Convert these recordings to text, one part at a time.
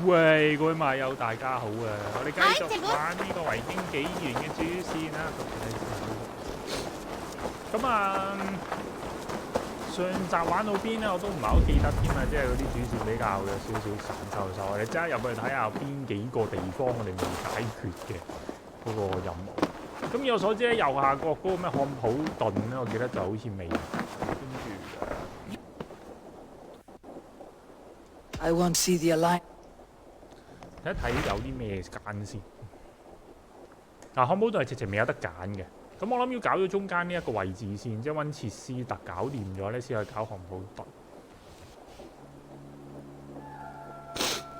喂，各位馬友大家好啊！我哋繼續玩呢個維京紀元嘅主線啦。咁啊，上集玩到邊咧，我都唔係好記得添啊，即係嗰啲主線比較有少少散手。我哋即刻入去睇下邊幾個地方我哋未解決嘅嗰個任務。咁以我所知咧，右下角嗰個咩漢普頓咧，我記得就好似未。I won't see the Alliance. 睇一睇有啲咩揀先。嗱，漢普頓係直情未有得揀嘅。咁我諗要搞咗中間呢一個位置先，即係溫切斯特搞掂咗咧，先去搞漢普頓。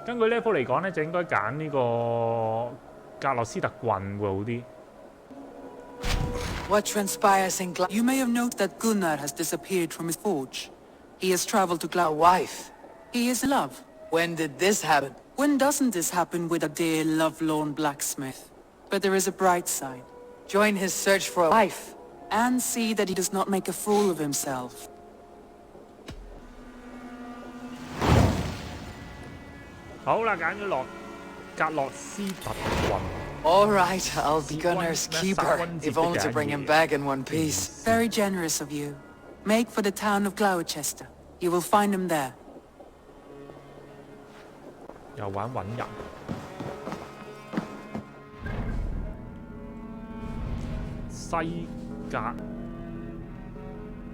根據 level 嚟講咧，就應該揀呢個格洛斯特郡會好啲。What transpires in Glau? You may have noted that Gunnar has disappeared from his forge. He has traveled to Glau. Wife. He is in love. When did this happen? When doesn't this happen with a dear, lovelorn blacksmith? But there is a bright side. Join his search for a wife, and see that he does not make a fool of himself. 好啦，揀咗落格洛斯特郡。All right, I'll be Gunnar's keeper, if only to bring him back in one piece. Very generous of you. Make for the town of Gloucester. You will find him there. 又玩揾人。西格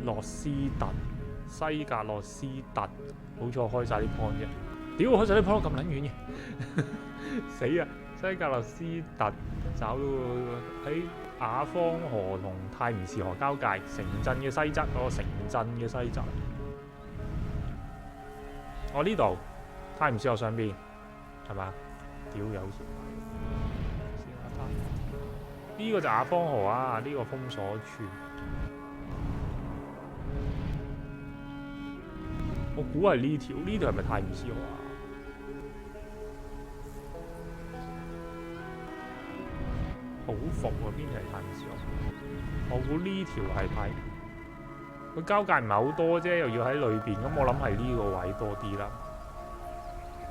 洛斯特，西格洛斯特，好彩開晒啲 point 啫。屌，開晒啲 point 咁撚遠嘅，死啊！西格洛斯特找到喺雅芳河同泰晤士河交界，城鎮嘅西側嗰個城鎮嘅西側。我呢度泰晤士河上邊係嘛？屌有時。呢個就雅芳河啊！呢個封鎖處，我估係呢條係咪泰晤士河啊？好服喎，邊條係泰晤士河？我估呢條係佢交界唔係好多啫，又要喺裏邊，咁我諗係呢個位多啲啦，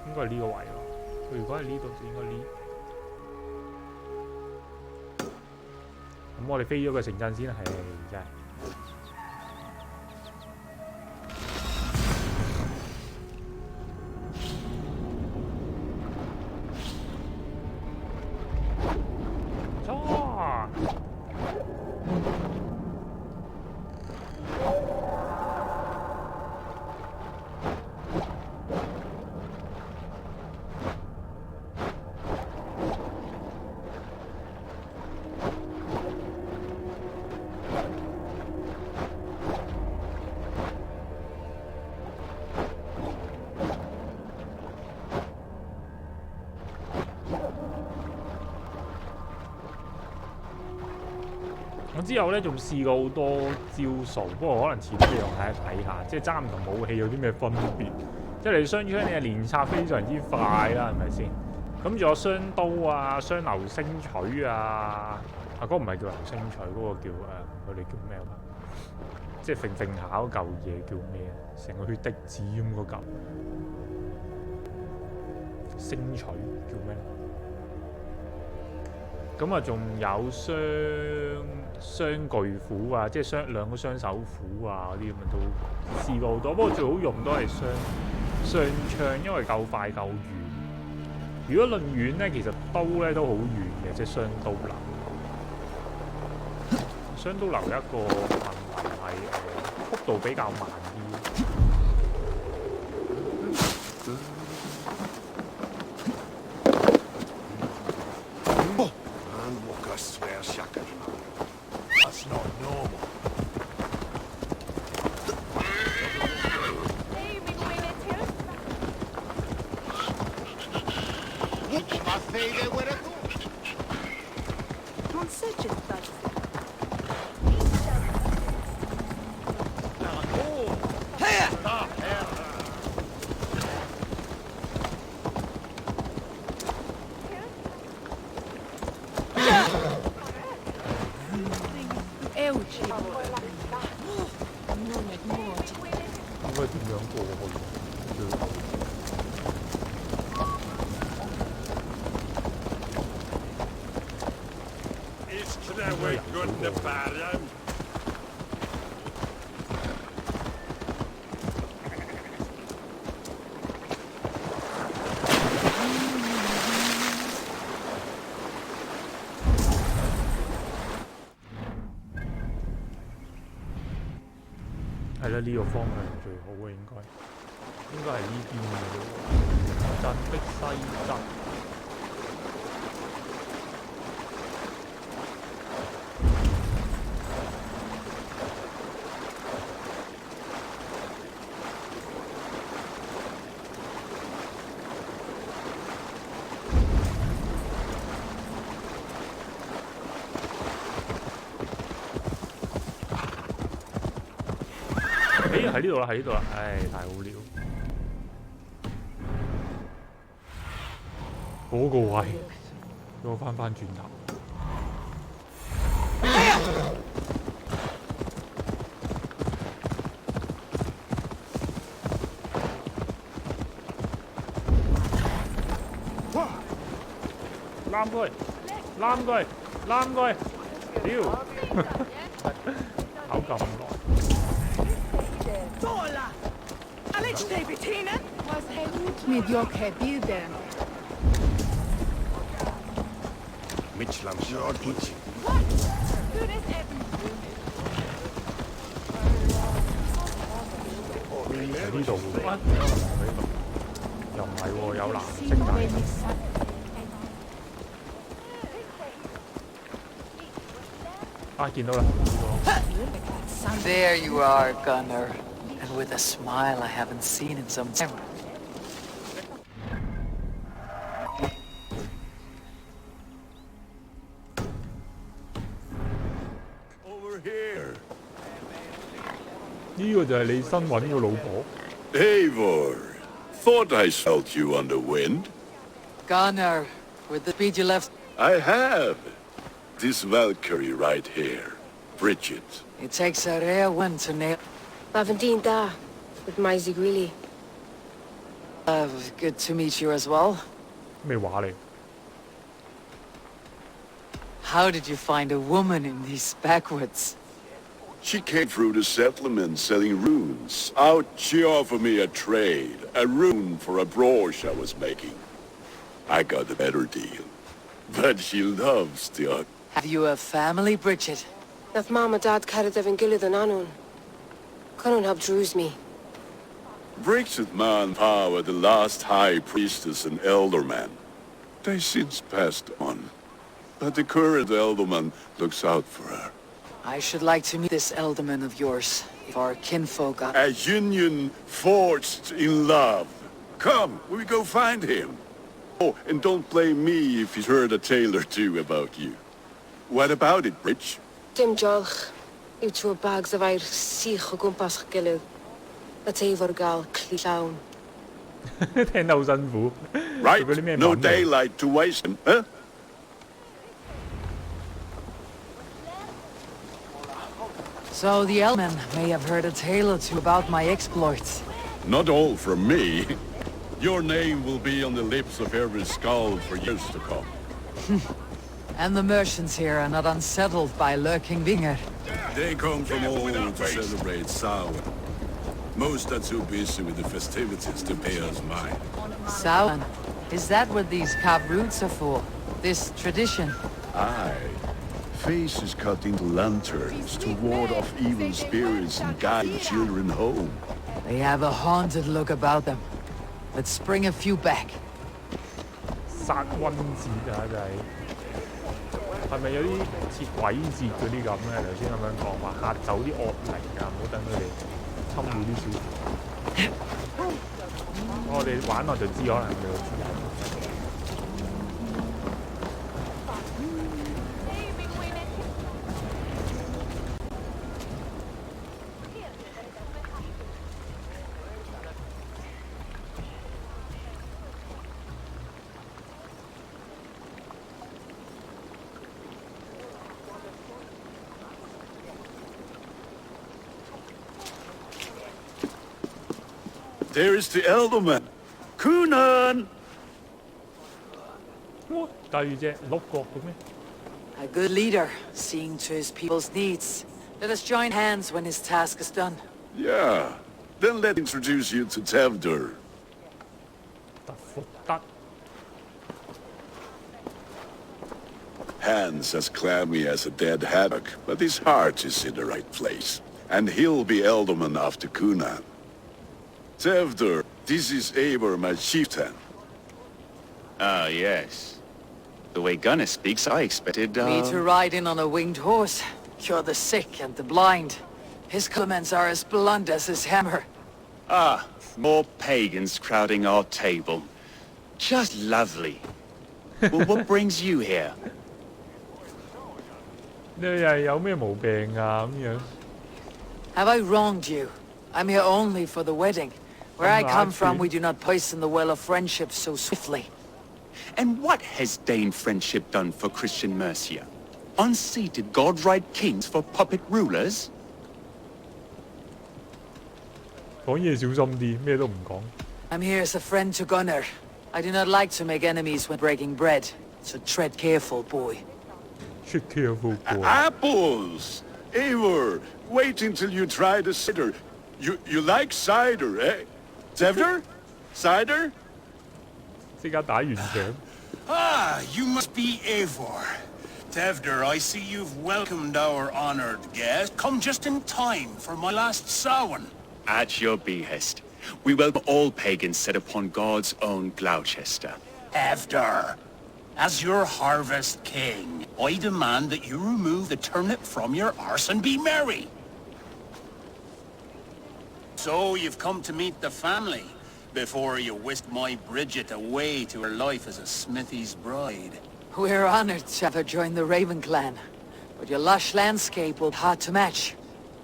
應該係呢個位咯。如果係呢度就應該呢。咁我哋飛咗個城鎮先啦，係真係。我之後咧仲試過好多招數，不過可能遲啲你用睇下，即係揸唔同武器有啲咩分別。即係你雙槍你係連插非常之快啦，係咪先？咁仲有雙刀啊、雙流星錘啊，嗰個唔係叫流星錘，嗰個叫佢哋叫咩啊？即係揈下嗰嚿嘢叫咩啊？成個血滴子咁嗰嚿星錘叫咩？咁啊，仲有雙巨斧啊，即係兩個雙手斧啊嗰啲咁啊，都試過好多。不過最好用都係雙槍，因為夠快夠遠。如果論遠咧，其實刀咧都好遠嘅，即係雙刀流。雙刀流一個問題係速度比較慢啲。應該點樣過去？咩人數過？係啦，呢個方向最好嘅應該係呢邊嘅喎，鎮的西側。喺呢度啦，喺呢度啦，唉，太好了！嗰個位，俾我翻轉頭。攬佢，攬佢，攬佢！屌，搞咁耐。Mediocre bilden. Mitchlam Shortwich. 喺呢度喎，又唔係喎，有藍色底。啊，見到啦！ There you are, Gunner. And with a smile I haven't seen in some time. Over here. 呢個就係你新揾個老婆。Eivor, thought I felt you on the wind. Gunner, with the speed you left, I have. This Valkyrie right here, Bridget. it takes a rare one to nail. Lavendine da, with my Zigrili. Good to meet you as well. 咩話嚟？ How did you find a woman in these backwoods? She came through the settlement selling runes. Out she offered me a trade, a rune for a brooch I was making. I got a better deal. But she loves the art. Have you a family, Bridget? Nath mom and dad carried Evan Gillid and Anun. Couldn't help drews me. Bridget Man Power, the last high priestess and elderman. They since passed on. But the current elderman looks out for her. I should like to meet this elderman of yours, if our kinfolk are... A union forged in love. Come, we go find him. Oh, and don't blame me if he's heard a tale or two about you. What about it, Bridge? Dim Jolch. You two bags of air sich o gwmpas Gillid. A teifwr gael cli llawn. 聽得好辛苦。 Right? 做嗰啲咩 No 文嚟 daylight to waste him, huh? So the elderman may have heard a tale or two about my exploits. Not all from me. Your name will be on the lips of every skull for years to come. And the merchants here are not unsettled by lurking Vinger. They come from all over to celebrate Samhain. Most are too busy with the festivities to pay us mind. Samhain? Is that what these carved roots are for? This tradition? Aye. Faces cut into lanterns to ward off evil spirits and guide children home. They have a haunted look about them. Let's bring a few back. 殺瘟節啊，真係係咪有啲似鬼節嗰啲咁咧？頭先咁樣講話嚇走啲惡靈啊，唔好等佢哋侵擾啲小孩。我哋玩落就知，可能佢知。 There is the elderman. Kunan! 哇！第二隻鹿角嘅咩？ A good leader, seeing to his people's needs. Let us join hands when his task is done. Yeah. Then let me introduce you to Tevder. 特福德 Hands as clammy as a dead haddock, but his heart is in the right place. And he'll be Elderman after Kunan. Tevder, this is Eivor, my chieftain. Ah, yes. The way Gunnar speaks, I expected, Me to ride in on a winged horse, cure the sick and the blind. His comments are as blunt as his hammer. Ah, more pagans crowding our table. Just lovely. Well, what brings you here? 你係有咩毛病啊？咁樣 Have I wronged you? I'm here only for the wedding. Where I come from, we do not poison the well of friendship so swiftly. And what has Dane friendship done for Christian Mercia? Unseated god-right kings for puppet rulers? 講嘢小心啲，咩都唔講。I'm here as a friend to Gunnar. I do not like to make enemies when breaking bread, so tread careful, boy. Shit careful boy。 Apples! Eivor, wait until you try the cider. You like cider, eh? Tevder? Cider? 即刻打完場。 Ah, you must be Eivor. Tevder, I see you've welcomed our honored guest. Come just in time for my last Samhain. At your behest. We welcome all pagans set upon God's own Gloucester. Tevder, as your harvest king, I demand that you remove the turnip from your arse and be merry. So you've come to meet the family, before you whisk my Bridget away to her life as a smithy's bride. We're honored to have her join the Raven clan, but your lush landscape will be hard to match.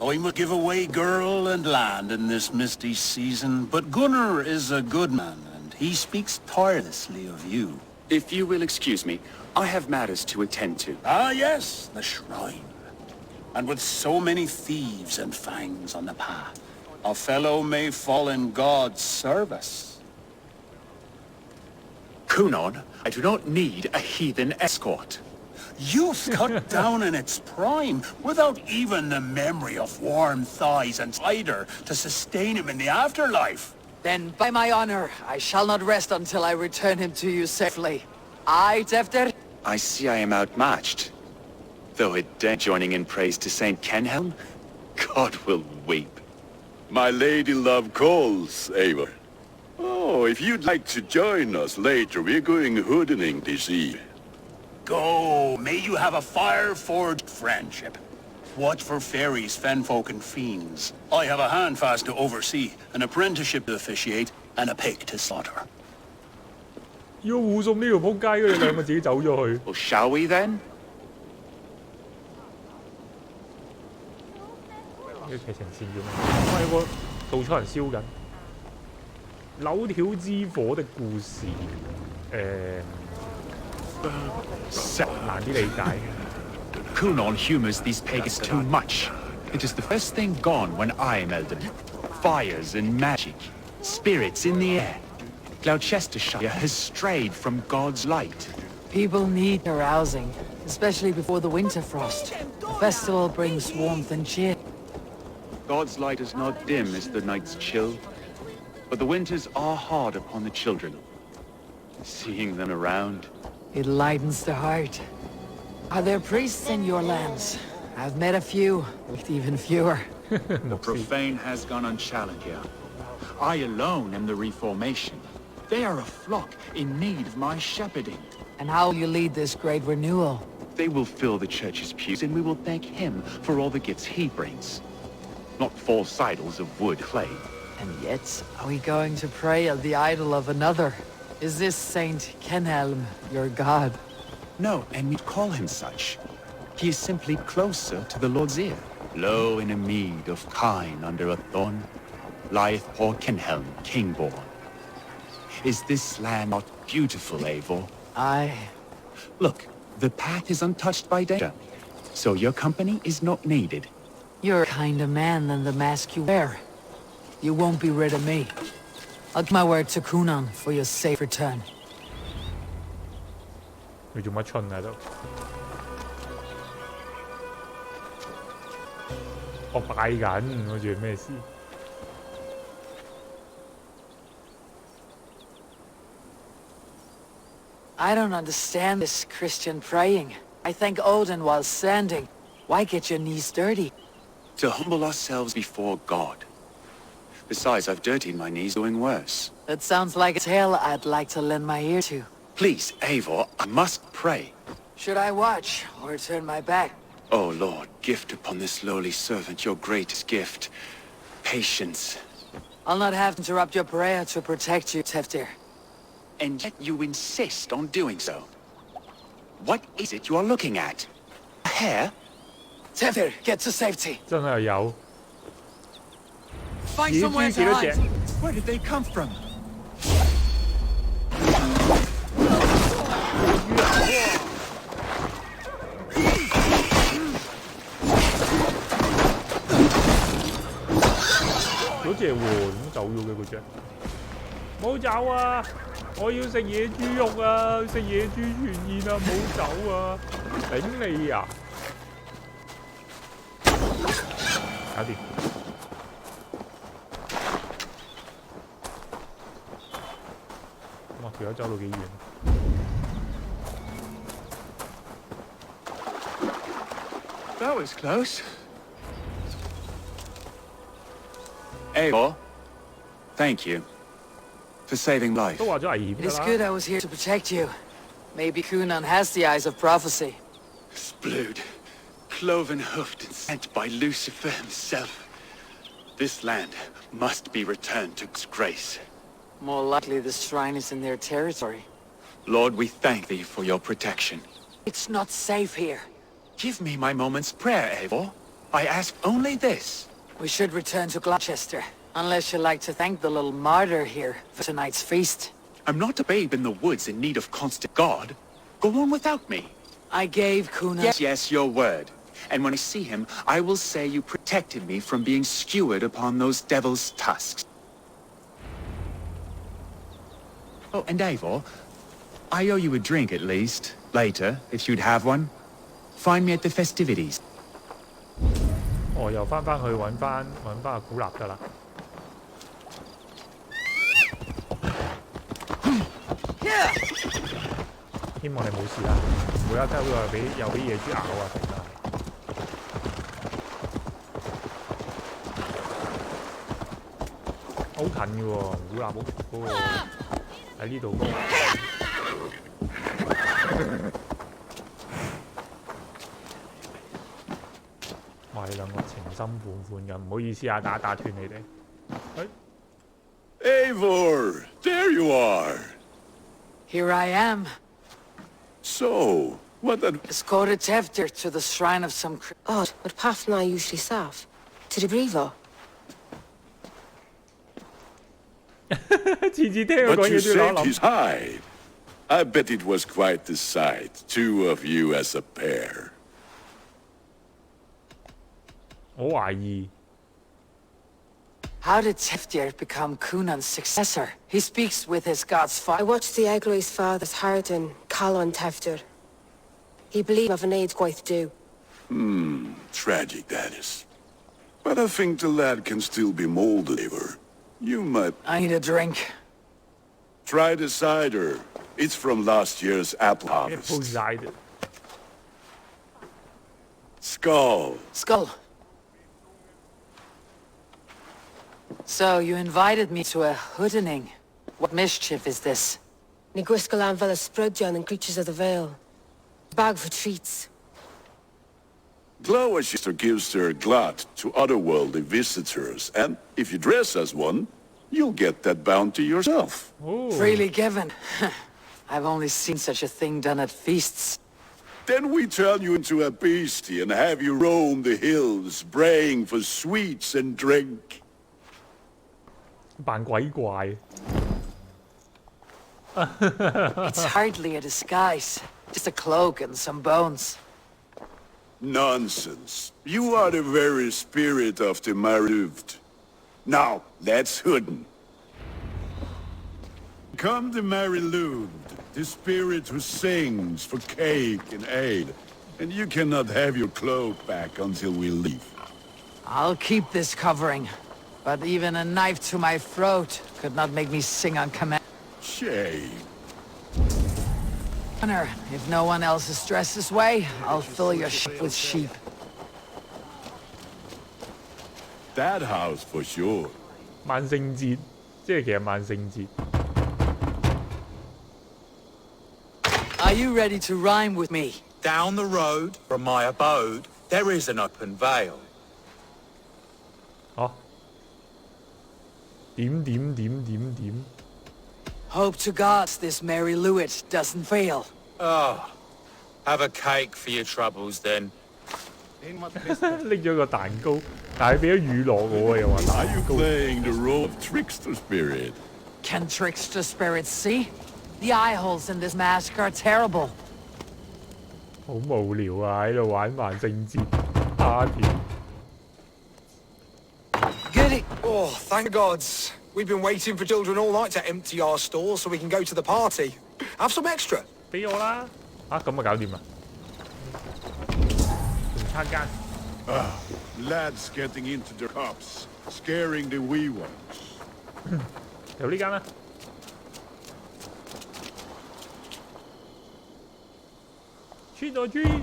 I must give away girl and land in this misty season, but Gunnar is a good man, and he speaks tirelessly of you. If you will excuse me, I have matters to attend to. Ah, yes, the shrine. And with so many thieves and fangs on the path, a fellow may fall in God's service. Kunon, I do not need a heathen escort. Youth cut down in its prime, without even the memory of warm thighs and cider to sustain him in the afterlife. Then, by my honor, I shall not rest until I return him to you safely. Aye, Tevder? I see I am outmatched. Though it dare joining in praise to Saint Kenhelm, God will weep. My lady love calls, Eivor. Oh, if you'd like to join us later, we're going hoodening this eve. Go, may you have a fire-forged friendship. Watch for fairies, fenfolk, and fiends. I have a handfast to oversee, an apprenticeship to officiate, and a pig to slaughter. 要護送呢條撲街，佢哋兩個自己走咗去。 Well, shall we then? 呢個劇情線叫咩？我有個稻草人燒緊。柳條之火的故事，難啲理解。 Kunon humors these pagans too much. It is the first thing gone when I am Elden. Fires and magic, spirits in the air. Gloucestershire has strayed from God's light. People need arousing, especially before the winter frost. The festival brings warmth and cheer. God's light is not dim as the night's chill, but the winters are hard upon the children. Seeing them around, It lightens the heart. Are there priests in your lands? I've met a few, with even fewer. The profane has gone unchallenged here. I alone am the Reformation. They are a flock in need of my shepherding. And how will you lead this great renewal? they will fill the church's pews, and we will thank him for all the gifts he brings. Not false idols of wood, clay. And yet, are we going to pray at the idol of another? Is this Saint Kenhelm your god? No, and we call him such. He is simply closer to the Lord's ear. Low in a mead of kine under a thorn, lieth poor Kenhelm, king-born. Is this land not beautiful, Eivor? Aye. Look, the path is untouched by danger, so your company is not needed. You're a kinder man than the mask you wear. You won't be rid of me. I'll give my word to Kunan for your safe return. 佢做乜春喺度？我拜緊，我住咩事？ I don't understand this Christian praying. I thank Odin while standing. Why get your knees dirty? To humble ourselves before God. Besides, I've dirtied my knees doing worse. That sounds like a tale I'd like to lend my ear to. Please, Eivor, I must pray. Should I watch or turn my back? Oh, Lord, gift upon this lowly servant your greatest gift. Patience. I'll not have to interrupt your prayer to protect you, Teftir. And yet you insist on doing so. What is it you are looking at? A hare? Teftir, get to safety. 真係有。 Find 野 somewhere 豬幾多 to 隻 hide.？ Where did they come from? 嗰隻喎，點走咗嘅嗰隻？冇走啊！我要食野豬肉啊！食野豬全宴啊！冇走啊！頂你啊！搞掂。哇！條友走到幾遠？ That was close. Eivor, thank you for saving life. 都話咗危險 It 㗎 is 啦。 good I was here to protect you. Maybe Kunan has the eyes of prophecy. Splood, cloven-hoofed and sent by Lucifer himself. This land must be returned to its grace. More likely the shrine is in their territory. Lord, we thank thee for your protection. It's not safe here. Give me my moment's prayer, Eivor. I ask only this. We should return to Gloucester. Unless you'd like to thank the little martyr here for tonight's feast. I'm not a babe in the woods in need of constant guard. Go on without me. I gave Kunan... Yes, your word. And when I see him, I will say you protected me from being skewered upon those devil's tusks. Oh, and Eivor, I owe you a drink at least. Later, if you'd have one. Find me at the festivities. 我又翻去揾翻阿古立得啦。希望你冇事啦，唔會一周又俾野豬咬啊！突然間好近嘅喎，古立嗰個喺呢度。哇！你兩個情深款款咁，唔好意思啊，打斷你哋。Eivor, there you are. Here I am. So, what that... Escorted Teftir to the shrine of some... Odd, but path and I usually serve. To the Brevo. 次次聽佢 But 講 you 嘢都要 saved 諗 his hide. I bet it was quite the sight, two of you as a pair. 我懷疑 How did Teftir become Kunan's successor? He speaks with his god's I fire. watched the Egloi's father's heart in Calon Teftir. He believed of an aid quite due. Tragic, that is. But I think the lad can still be molded, Eivor. You might I need a drink. try the cider. It's from last year's apple 一 harvest. 鋪晒啫。 Skull. Skull. So, you invited me to a hoodening. What mischief is this? Niguiscalan Vela Sprudjan and Creatures of the Vale. Bag for treats. Gloucester gives their glut to otherworldly visitors, and if you dress as one, you'll get that bounty yourself. Freely given. I've only seen such a thing done at feasts. Then we turn you into a beastie and have you roam the hills, braying for sweets and drink. 扮鬼怪。 It's hardly a disguise. Just a cloak and some bones. Nonsense. You are the very spirit of the Maruvd. Now, let's hooden. Come to Mariluvd, the spirit who sings for cake and aid. And you cannot have your cloak back until we leave. I'll keep this covering, but even a knife to my throat could not make me sing on command. Shame. Gunnar, if no one else is dressed this way, I'll fill your ship with sheep. That house for sure. 萬聖節，即係其實萬聖節。Are you ready to rhyme with me? Down the road from my abode, there is an open vale. 哦，點。 Hope to gods this merry Lewitt doesn't fail. Oh, have a cake for your troubles then. 拎咗個蛋糕，但係俾咗乳酪我又話 Are 蛋 you 糕。 playing the role of trickster spirit? Can trickster spirits see? The eye holes in this mask are terrible. 好無聊啊！喺度玩萬聖節 party。 Goody. Oh, thank gods. We've been waiting for children all night to empty our stores so we can go to the party. Have some extra. 俾我啦！啊，咁啊搞掂啦，仲差間。 Lads getting into their cups, scaring the wee ones. 有呢間啦。穿咗豬。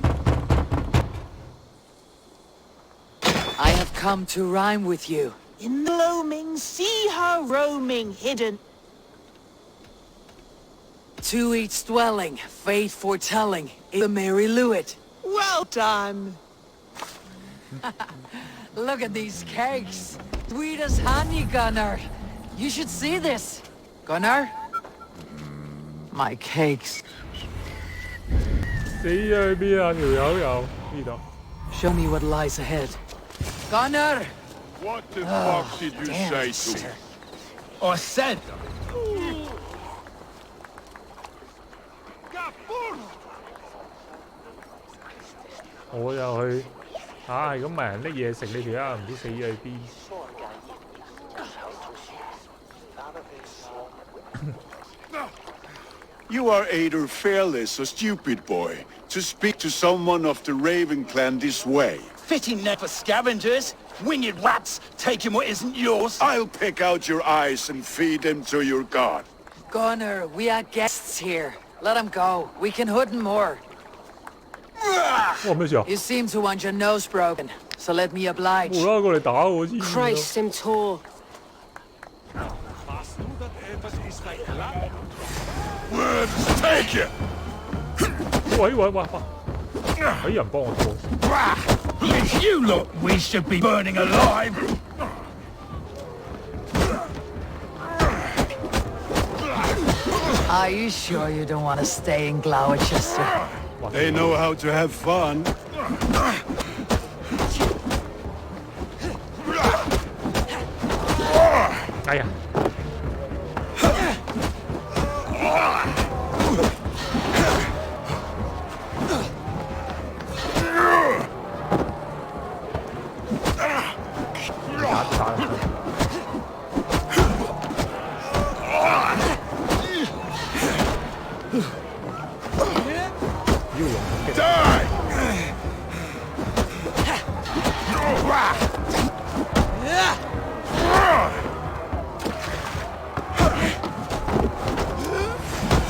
I have come to rhyme with you. In the gloaming, see her roaming hidden. To each dwelling, fate foretelling, the merry Lewitt. Well done. Look at these cakes. Sweet as honey, Gunnar. You should see this. Gunnar? My cakes. 死咗去邊啊？條友又呢度。 Show me what lies ahead. Gunnar! What the fuck did you say to me? I said, 我又去係咁問人拎嘢食，你條友唔知死咗去邊。You are either fearless or stupid, boy, to speak to someone of the Raven clan this way. Fitting net for scavengers. Winged rats taking what isn't yours. I'll pick out your eyes and feed them to your god. Gunnar, we are guests here. Let him go. We can hood more. 哇咩事啊？ You seem to want your nose broken, so let me oblige. 無啦啦過嚟打我先。 Christ, him tall. Words take you! 喂！俾人幫我拖。 If you look, we should be burning alive. Are you sure you don't want to stay in Gloucester? They know how to have fun. 哎呀！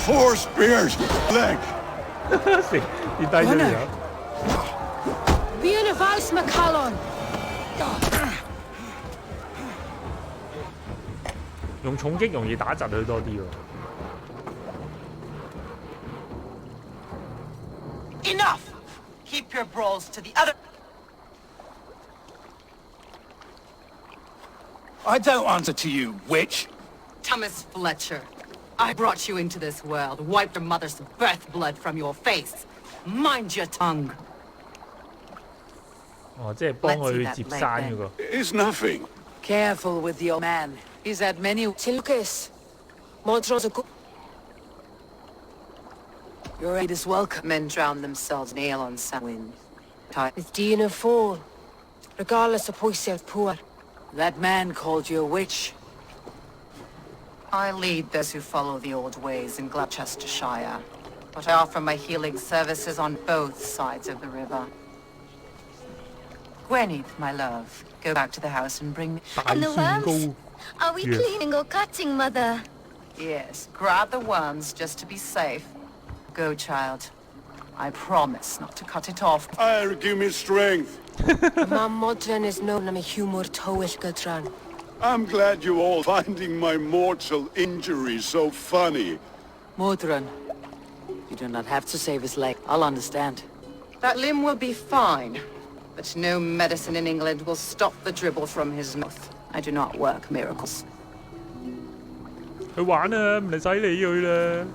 Four spears, leg. 跌低咗條友。 Bien a vals McCallon. 用重擊容易打窒佢多啲喎。 Enough! Keep your brawls to the other... I don't answer to you, witch. Thomas Fletcher, I brought you into this world, wiped your mother's birth blood from your face. Mind your tongue. 哦，即係幫佢接山嗰個。 It's nothing. Careful with the old man. He's had many... Lucas. Montrose a good... Your aid is welcome. Men drown themselves in ale on sound wind. With Dean and Fall. Regardless of Poise poor. That man called you a witch. I lead those who follow the old ways in Gloucestershire, but I offer my healing services on both sides of the river. 20th, my love. Go back to the house and bring me... 大蒜糕 Are we 藥 cleaning or cutting, Mother? Yes, grab the worms just to be safe. Go, child. I promise not to cut it off. Fire, give me strength. Mam modran is known am humor towish gudran. I'm glad you all finding my mortal injuries so funny. Modron, you do not have to save his leg. I'll understand. That limb will be fine, but no medicine in England will stop the dribble from his mouth. I do not work miracles. 去玩啊，唔使理佢啦。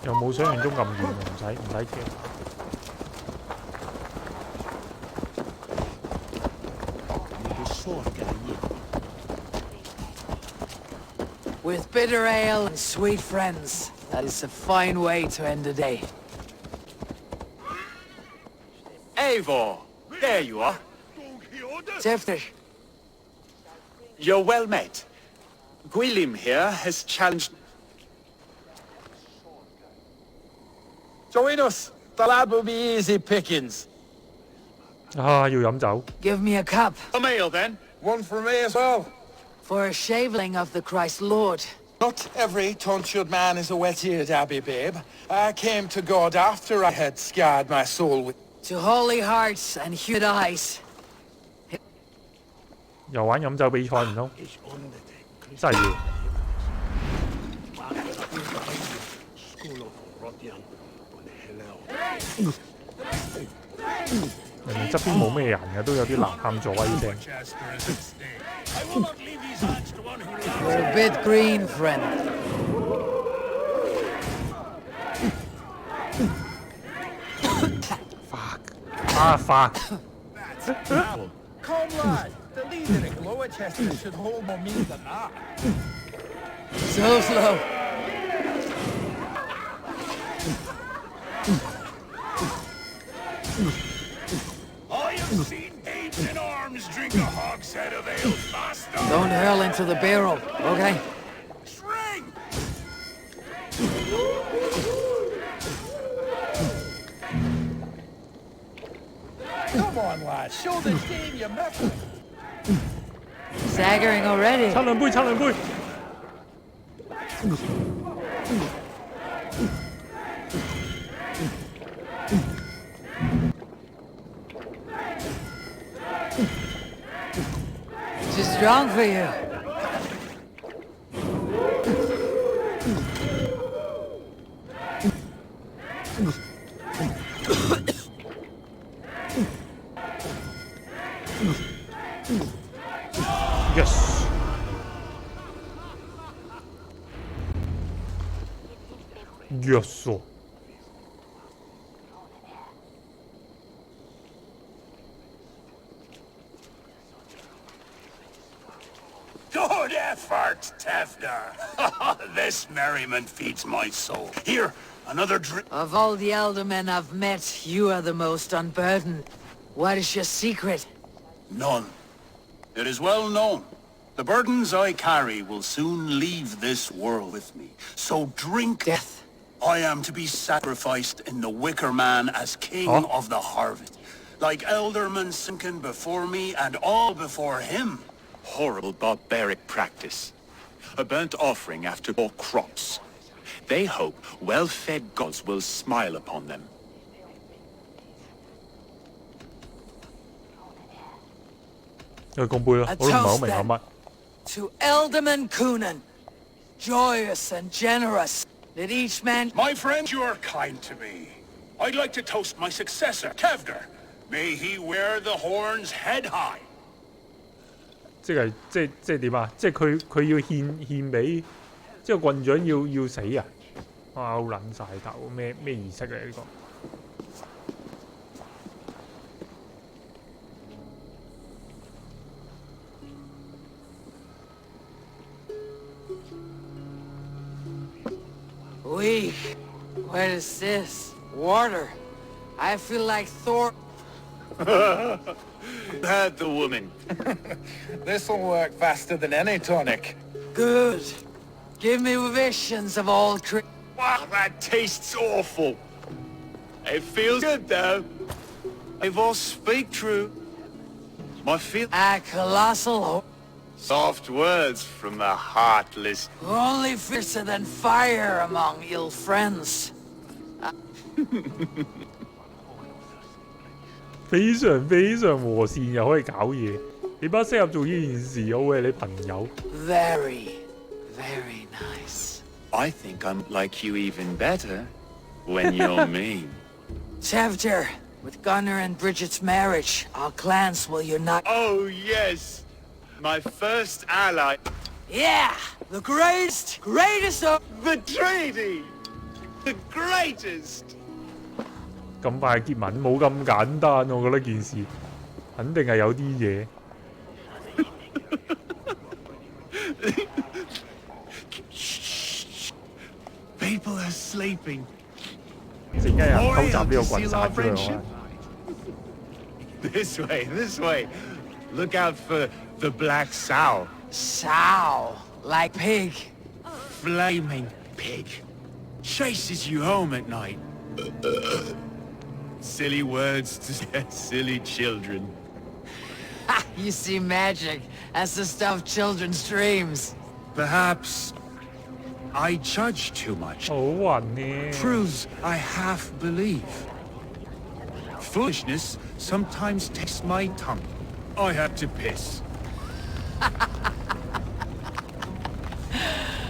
又冇想象中咁遠，唔使跳。With bitter ale and sweet friends, that is a fine way to end a day. Eivor, there you are. Tefter, You're well met. Gwilym here has challenged... Join us. The lad will be easy pickings. 啊，要飲酒。 give me a cup Some ale, then. One for me as well. for a shaveling of the Christ Lord. Not every tonsured man is a wet-eared Abbey babe. I came to God after I had scarred my soul with... To holy hearts and humid eyes. 又玩飲酒比賽唔通？真係要。明明側邊冇咩人嘅，都有啲吶喊助威聲。You're a bit green, friend. Fuck！ Come, lad. The leader in Gloucester should hold more meat than that. So slow. I have seen babes in arms drink a hogshead of ale faster. Don't hurl into the barrel, okay? String! Come on, lad. Show the team you're messing. Staggering already. 撐兩杯，撐兩杯。Too strong for you. Yes！ Yes！ Good effort, Tefner. This merriment feeds my soul. Here, another drink. Of all the elder men I've met, you are the most unburdened. What is your secret? None. It is well known. The burdens I carry will soon leave this world with me. So drink. Death. I am to be sacrificed in the Wicker Man as king of the harvest. Like Elderman sinking before me and all before him. Horrible barbaric practice. A burnt offering after all crops. They hope well-fed gods will smile upon them. A toast then to Elderman Coonan. Joyous and generous. That each man... My friend, you are kind to me. I'd like to toast my successor, Kevner. May he wear the horns head high. 即係點啊？即係佢要獻俾，即係郡長要死啊！哇，好撚晒頭，咩儀式嚟呢個？ weak. What is this? Water. I feel like Thor. Heard the woman. This'll work faster than any tonic. Good. Give me visions of all Wow, that tastes awful. It feels good though. If all speak true, my feel a colossal. soft words from the heartless. Only fiercer than fire among ill friends. 非常非常和善又可以搞嘢，你不適合做呢件事，我會係你朋友。Very, very nice. I think I'm like you even better when you're mean. Chapter, with Gunnar and Bridget's marriage, our clans will unite. Oh yes, my first ally. Yeah, the greatest of the treaty, the greatest. 咁快結盟冇咁簡單，我覺得件事肯定係有啲嘢。People are sleeping. 陣間有人偷襲呢個郡殺咗佢。This way, this way. Look out for the black sow. Sow, like pig. Flaming pig. Chases you home at night. Silly words to scare silly children. You see magic as the stuff of children's dreams. Perhaps I judge too much. 好暈呢。 Proves I half believe. Foolishness sometimes takes my tongue. I have to piss.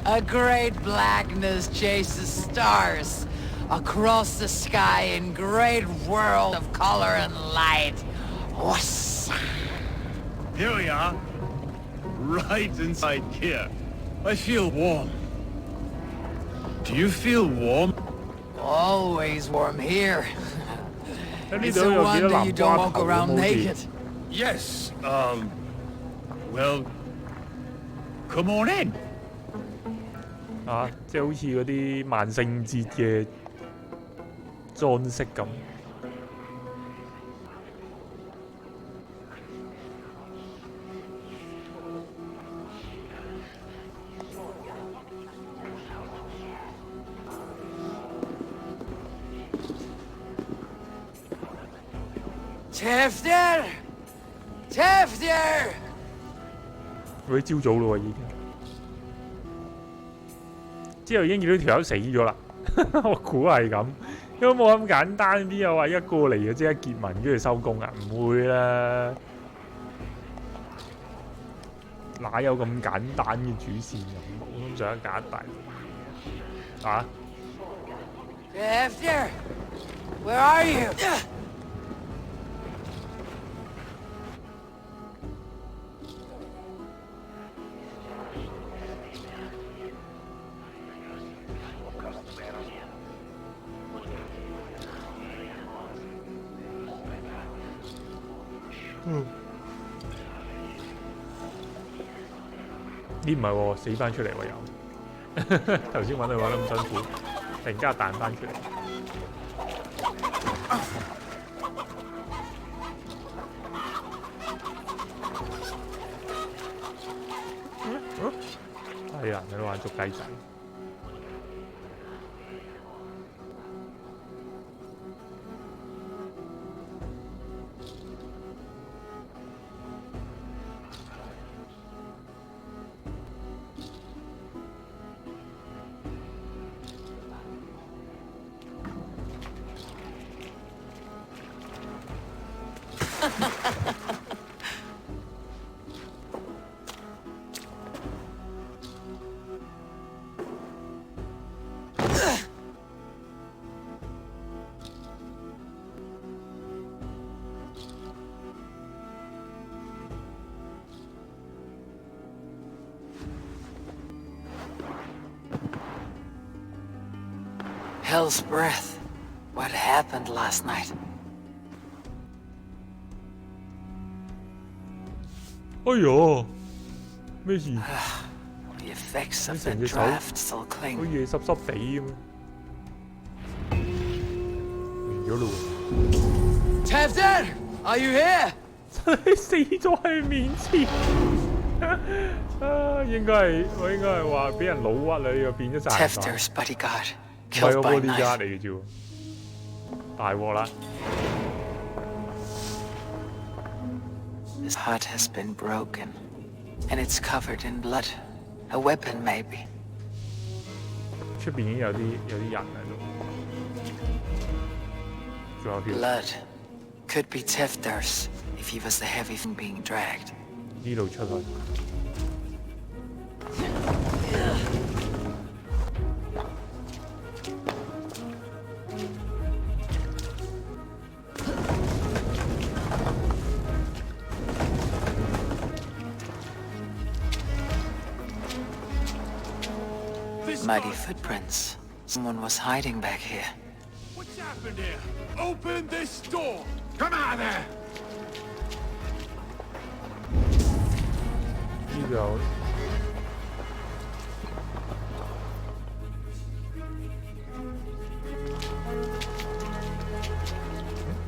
A great blackness chases stars across the sky in great world of color and light. Whoosh. Here we are. Right inside here. I feel warm. Do you feel warm? Always warm here. 呢 It's 度 a 有幾多 wonder 南 you 瓜 don't walk 頭 around 好似 naked. Yes, well, come on in. 啊，即係好似嗰啲萬聖節嘅裝飾咁。Tefter! Tefter! 佢朝早咯喎已經，之後已經見到條友死咗啦，我估係咁，因為冇咁簡單，邊有話一過嚟就即刻結盟跟住收工啊？唔會啦，哪有咁簡單嘅主線任務？咁想搞一大啊 Tefter! Where are you? Ừ. 呢唔係喎，死翻出嚟喎又，頭先揾佢揾得咁辛苦，突然間彈翻出嚟。係啊，你玩捉雞仔。Hell's breath. What happened last night? 哎呦，咩事？ The effects 你 of 成 the 隻手 draft still 好 cling. 似濕濕地咁。咗咯。Tevden, are you here? 真係死咗喺面前。啊，應該係我應該係話俾人老屈啦，呢個變咗炸人。 Tefder's bodyguard, 唔係 killed 個 by bodyguard knife. 嚟嘅啫喎，大鑊啦！ His heart has been broken, and it's covered in blood. A weapon, maybe. 出邊已經有啲人喺度，仲有條 Blood. Could be Tefder's if he was the heavy thing being dragged. 呢度出去。 Muddy footprints. Someone was hiding back here. What's happened here? Open this door! Come out there! 呢度有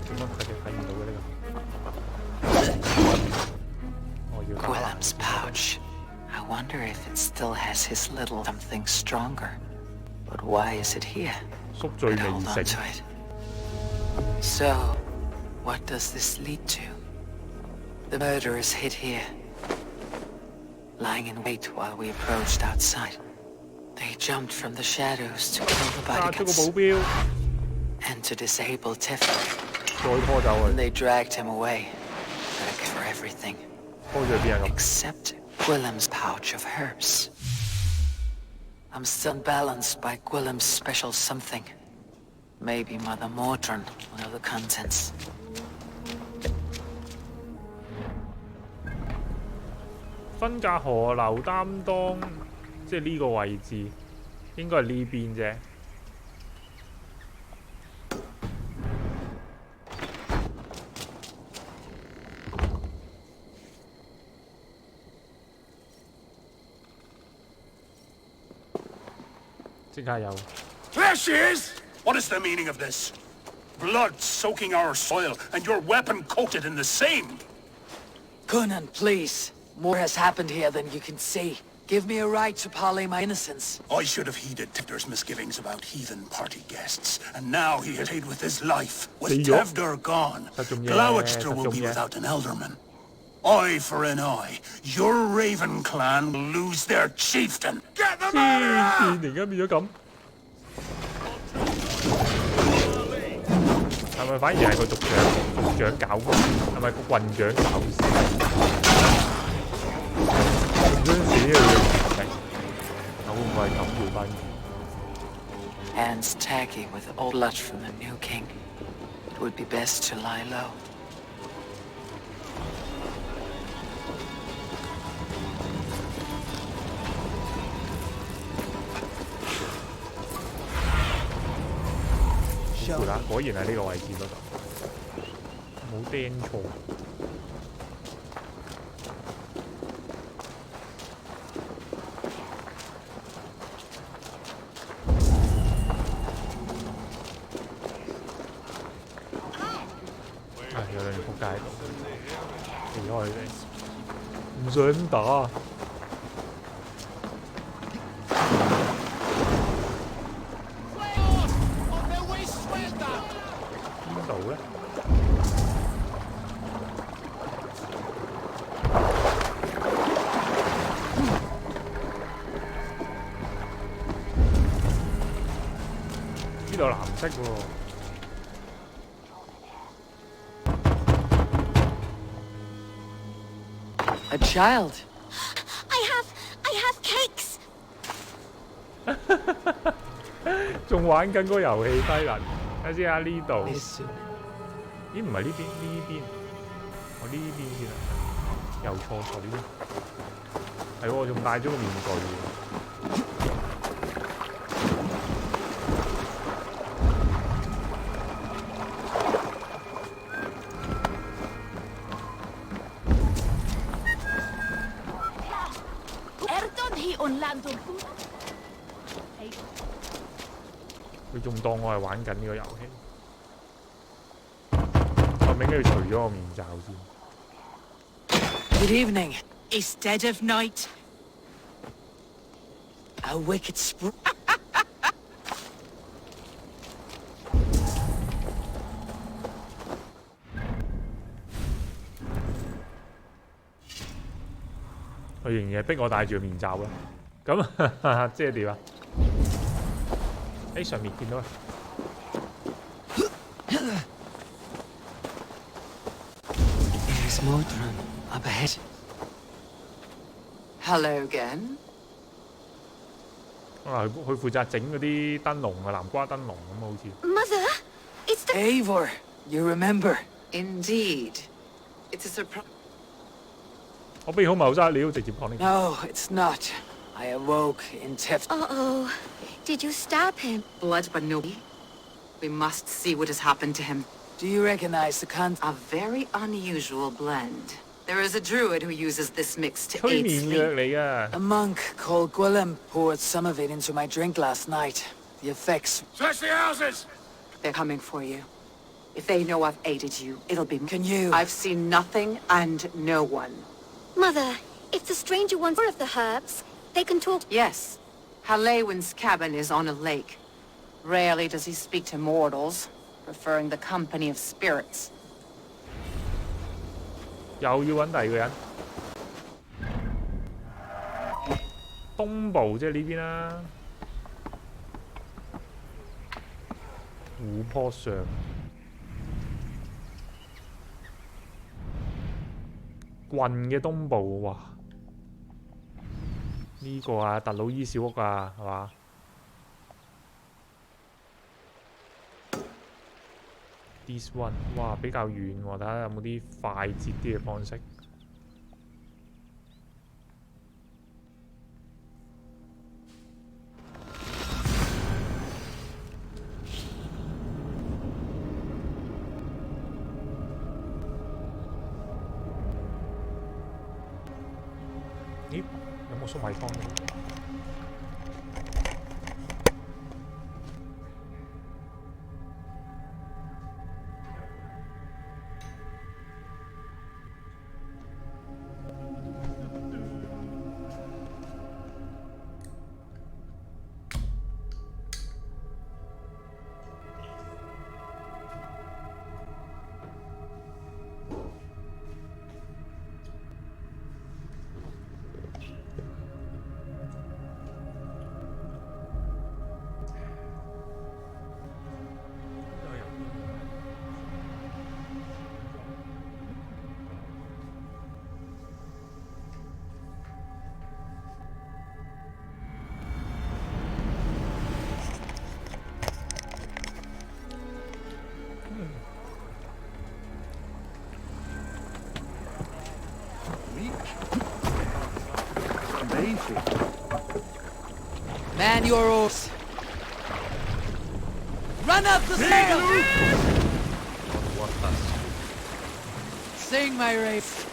點解佢哋睇唔到嘅呢個？我要打爛 Gwilym's pouch. I wonder if it still has his little something stronger. But why is it here? 宿醉 But 未 hold on 醒 to。it. So, what does this lead to? The murderers hid here, lying in wait while we approached outside. They jumped from the shadows to kill the 殺咗個 bodyguards 保鏢， and to disable Tefder. 再拖走 And 佢， they dragged him away. Back for everything. 拖咗去邊啊咁？ Except Gwilym's pouch of herbs. I'm still unbalanced by Gwilym's special something. Maybe Mother Mordred will know the contents. 分隔河流擔當，即係呢個位置，應該係呢邊啫。即刻有。 There she is! What is the meaning of this? Blood soaking our soil, and your weapon coated in the same! Conan, please. More has happened here than you can see. Give me a right to parley my innocence. I should have heeded Tevder's misgivings about heathen party guests, and now he has paid with his life. With There you go. Tevder gone, Satumye, Glowitster will be Satumye. without an elderman. Eye for an eye. Your Raven clan will lose their chieftain. Get them 黐 out of 線，而家變咗咁，係咪反而係個族長搞事？係咪個棍長搞事？咁想死佢嘅明，會唔會係咁調翻轉？ Hands tacky with old blood from the new king. It would be best to lie low.好啦，果然係呢個位置嗰度，冇釘錯。有兩條仆街喺度，避開佢哋，唔想打。邊度咧？呢度藍色喎。 A child. I have cakes. 仲玩緊個遊戲低能，睇先下呢度。咦？唔係呢邊，呢邊，我呢邊先啊，又錯咗呢邊。係喎，仲戴咗個面具喎。 佢仲當我係玩緊呢個遊戲。咪應該要除咗個面罩先？ Good evening. It's dead of night. A wicked spr... 佢仍然係逼我戴住個面罩啦。咁即係點啊？喺上面見到。 There's Mordrum up ahead. Hello again. 啊，佢負責整嗰啲燈籠啊，南瓜燈籠咁好似。Mother, it's the... Eivor, you remember? Indeed. It's a surprise. 我俾好謀殺料，直接講呢。 No, it's not. I awoke in Tef... Uh-oh. Did you stab him? Blood, but no... We must see what has happened to him. Do you recognize the con... A very unusual blend. There is a druid who uses this mix to 催 aid 眠 sleep. 藥嚟㗎。 A monk called Gwillem poured some of it into my drink last night. The effects... Search the houses! They're coming for you. If they know I've aided you, it'll be... Can you... I've seen nothing and no one. Mother, if the stranger wants more of the herbs, they can talk... Yes. Halewin's cabin is on a lake. Rarely does he speak to mortals, preferring the company of spirits. 又要揾第二個人。東部即係呢邊啦，湖泊上。郡嘅東部，哇！呢、個啊，特魯伊小屋啊，係嘛？This one， 哇，比較遠喎，睇下有冇啲快捷啲嘅方式。咦？有冇粟米湯嘅？ Man your oars. Run up the sail! Sing my race.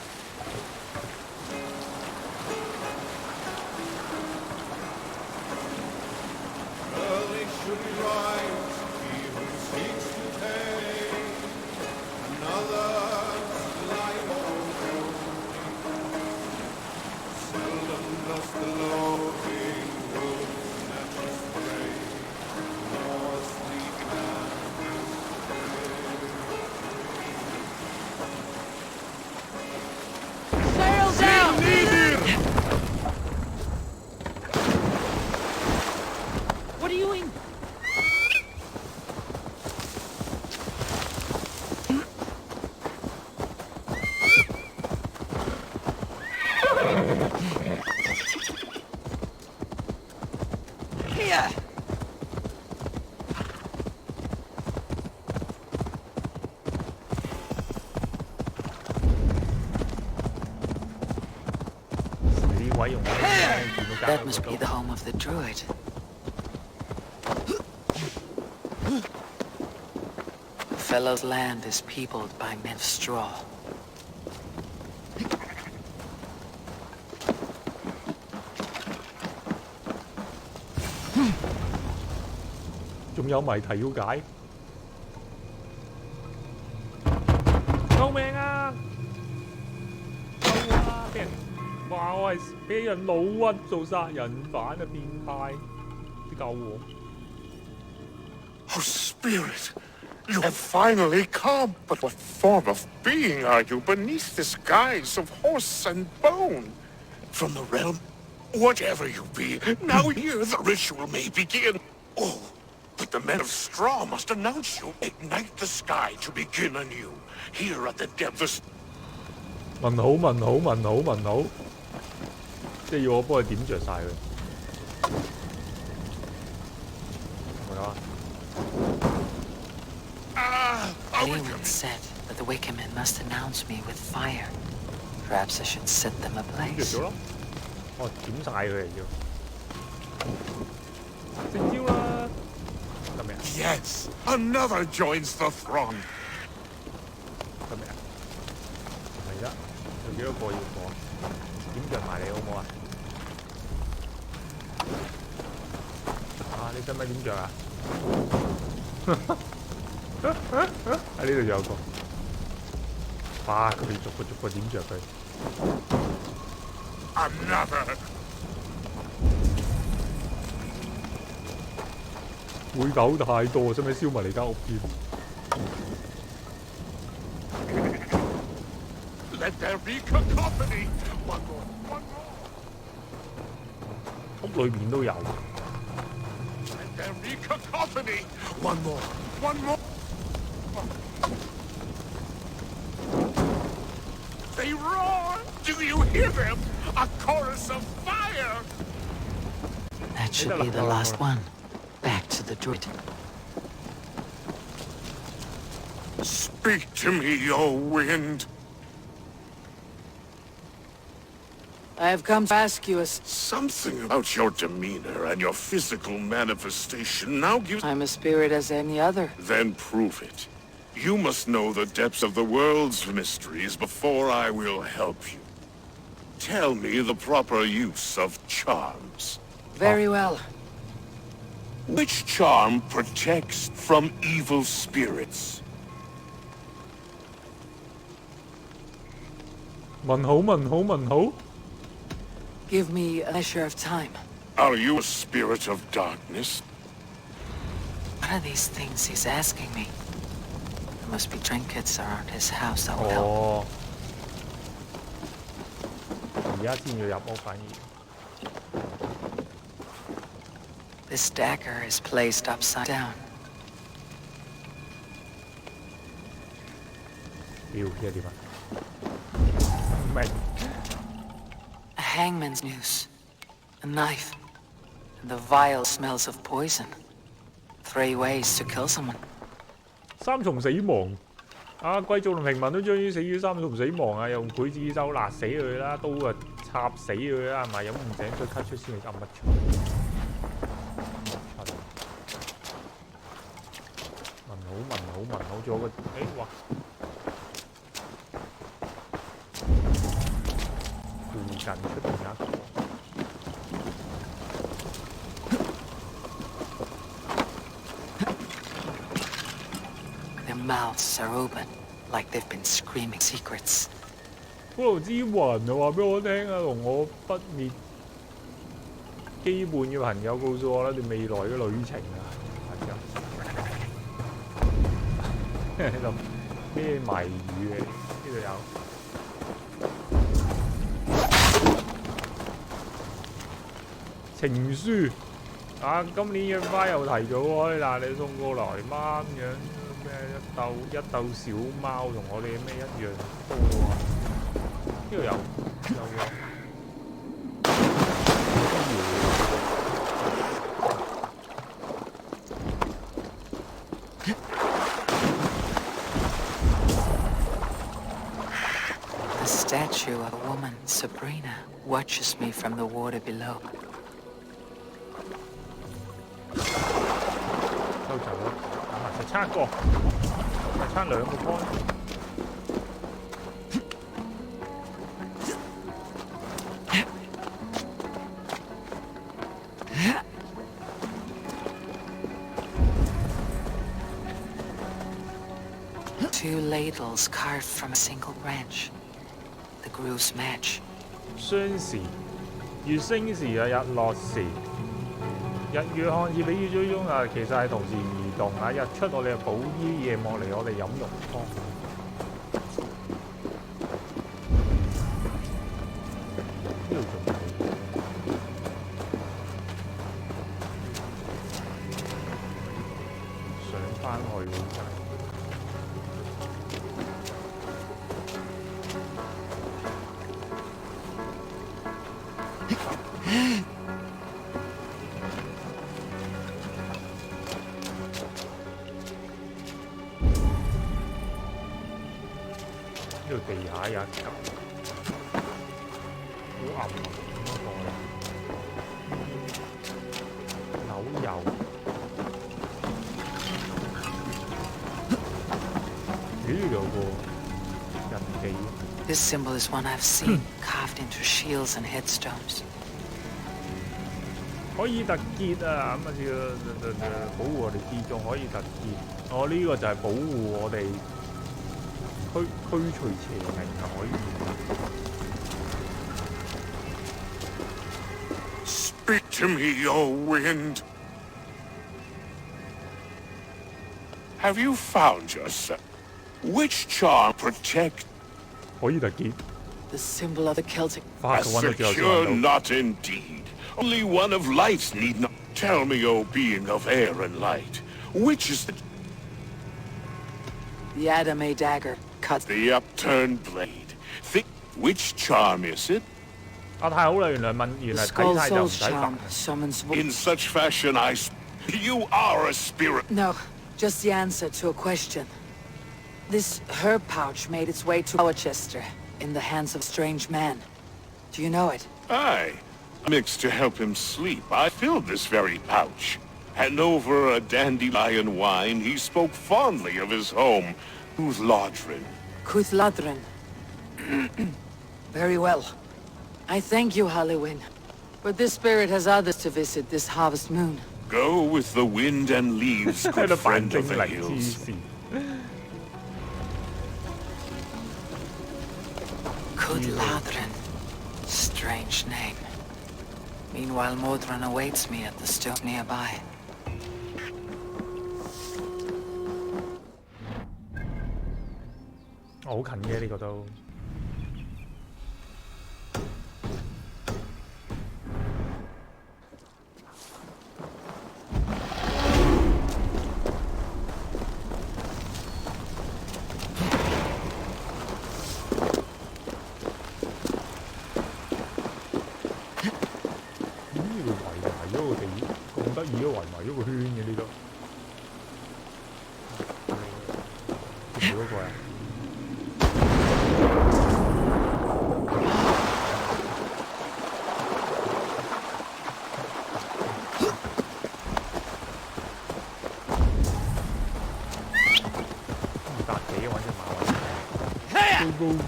Early should he rise, he who seeks to take another's life or own. Seldom does the lowing wolf snatch his prey, nor sleep man Sail down! What are you in? Here! That must be the home of the druid. The fellow's land is peopled by men of straw. 仲有謎題要解。俾人老屈做殺人犯啊！變態，啲救我！ Oh, Spirit, you have finally come. But what form of being are you beneath this guise of horse and bone? From the realm? Whatever you be, now here the ritual may begin. Oh, but the men of straw must announce you. Ignite the sky to begin anew. Here at the depths. 問好問好問好問好，即係要我幫佢點着晒佢。係咪啊？ Lewin said that the Wickermen must announce me with fire. Perhaps I should set them 點 ablaze. 着咗咯，我點晒佢嚟要。正招啦，得未啊？ Yes, another joins the throng. 得未啊？係得，有幾多個要過？點着埋你好唔好啊？啊，你使唔使點着啊？喺呢度有個，哇！佢哋逐個點着佢。Another. 會狗太多，使唔使燒埋你間屋添？ Let there be cacophony. One more, one more. 屋裏面都有。 Let there be cacophony. One more, one more. They roar. Do you hear them? A chorus of fire. That should be the last one. Back to the druid. Speak to me, O wind. I have come to ask you Something about your demeanor and your physical manifestation now gives... I'm a spirit as any other. Then prove it. You must know the depths of the world's mysteries before I will help you. Tell me the proper use of charms. Very well. Which charm protects from evil spirits? 問好問好問好。 Give me a measure of time. Are you a spirit of darkness? What are these things he's asking me? There must be trinkets around his house that will help. 哦，而家先要入屋反而。 This dagger is placed upside down. 屌，呢個點啊？唔明。 A hangman's noose, a knife, and the vile smells of poison. 3 ways to kill someone. 三重死亡啊！貴族同平民都將於死於三重死亡啊！用劊子手勒死佢啦，刀啊插死佢啦，係咪？飲唔醒再咳出先係噏乜出？問好，仲有個哇！附近出邊有一個。 Their mouths are open, like they've been screaming secrets. 骷髏之魂就話俾我聽啊，同我不滅羈絆嘅朋友告訴我啦，你未來嘅旅程啊，係咁。咩謎語嘅？呢度有。情書啊！今年嘅花又提早開啦，你送過來嗎？咁樣咩一竇小貓同我哋咩一樣多啊？呢度有。 The statue of a woman, Sabrina, watches me from the water below. 收走啦，就差一個，就差2個 point。2 ladles carved from a single branch. The grooves match. 相時月升時啊，日落時，日月看似彼此追蹤啊，其實係同時移動啊。日出我哋就補衣，夜幕嚟我哋飲濃湯。呢度仲有上翻去喎，真係。呢度地下有一嚿，好暗啊！點樣過咧？扭油，咦？有個印記。This symbol is one I've seen carved into shields and headstones. 可以特結啊！咁啊要保護我哋之中可以特結。我呢個就係保護我哋驅除邪靈啊！可以。Speak to me, O wind. Have you found yourself? Which charm protect? 可以特結。The symbol of the Celtic. A secure knot indeed. Only one of light need not. Tell me, O being of air and light, which is The Adame dagger cut. the upturned blade? Think which charm is it? 啊，太好啦！原來睇晒就唔使煩。In such fashion, you are a spirit. No, just the answer to a question. This herb pouch made its way to Worcester in the hands of a strange man. Do you know it? Aye. Mixed to help him sleep, I filled this very pouch. And over a dandelion wine, he spoke fondly of his home, Cuthladrin. Cuthladrin. Very well. I thank you, Halliwyn. But this spirit has others to visit this harvest moon. Go with the wind and leaves, good friend of the hills. Cuthladrin. Strange name. Meanwhile, Modron awaits me at the stone nearby. 好近嘅呢個都。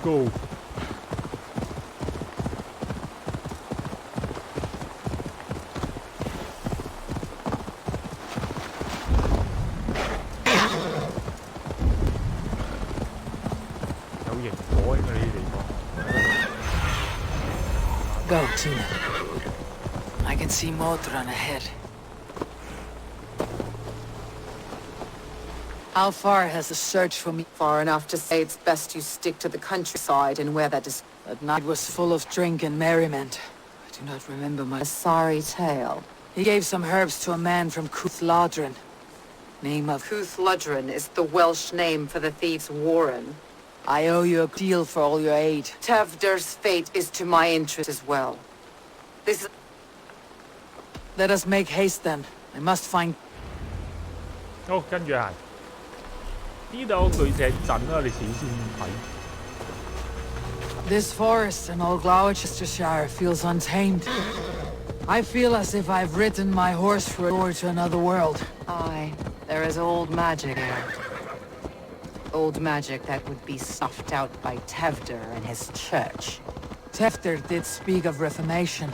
Go！ 有螢火喺呢啲地方。Go, Tina. I can see Modron ahead. How far has the search for me? Far enough to say it's best you stick to the countryside and where that is. That night was full of drink and merriment. I do not remember my... A sorry tale. He gave some herbs to a man from Cuthladrin. Name of... Cuthladrin is the Welsh name for the thieves' warren. I owe you a deal for all your aid. Tevder's fate is to my interest as well. This... Let us make haste then. I must find... 好，跟住行。呢度巨石陣啊，你試先睇。This forest in all Gloucestershire feels untamed. I feel as if I've ridden my horse for a door to another world. Aye, there is old magic here. Old magic that would be snuffed out by Tevder and his church. Tevder did speak of reformation.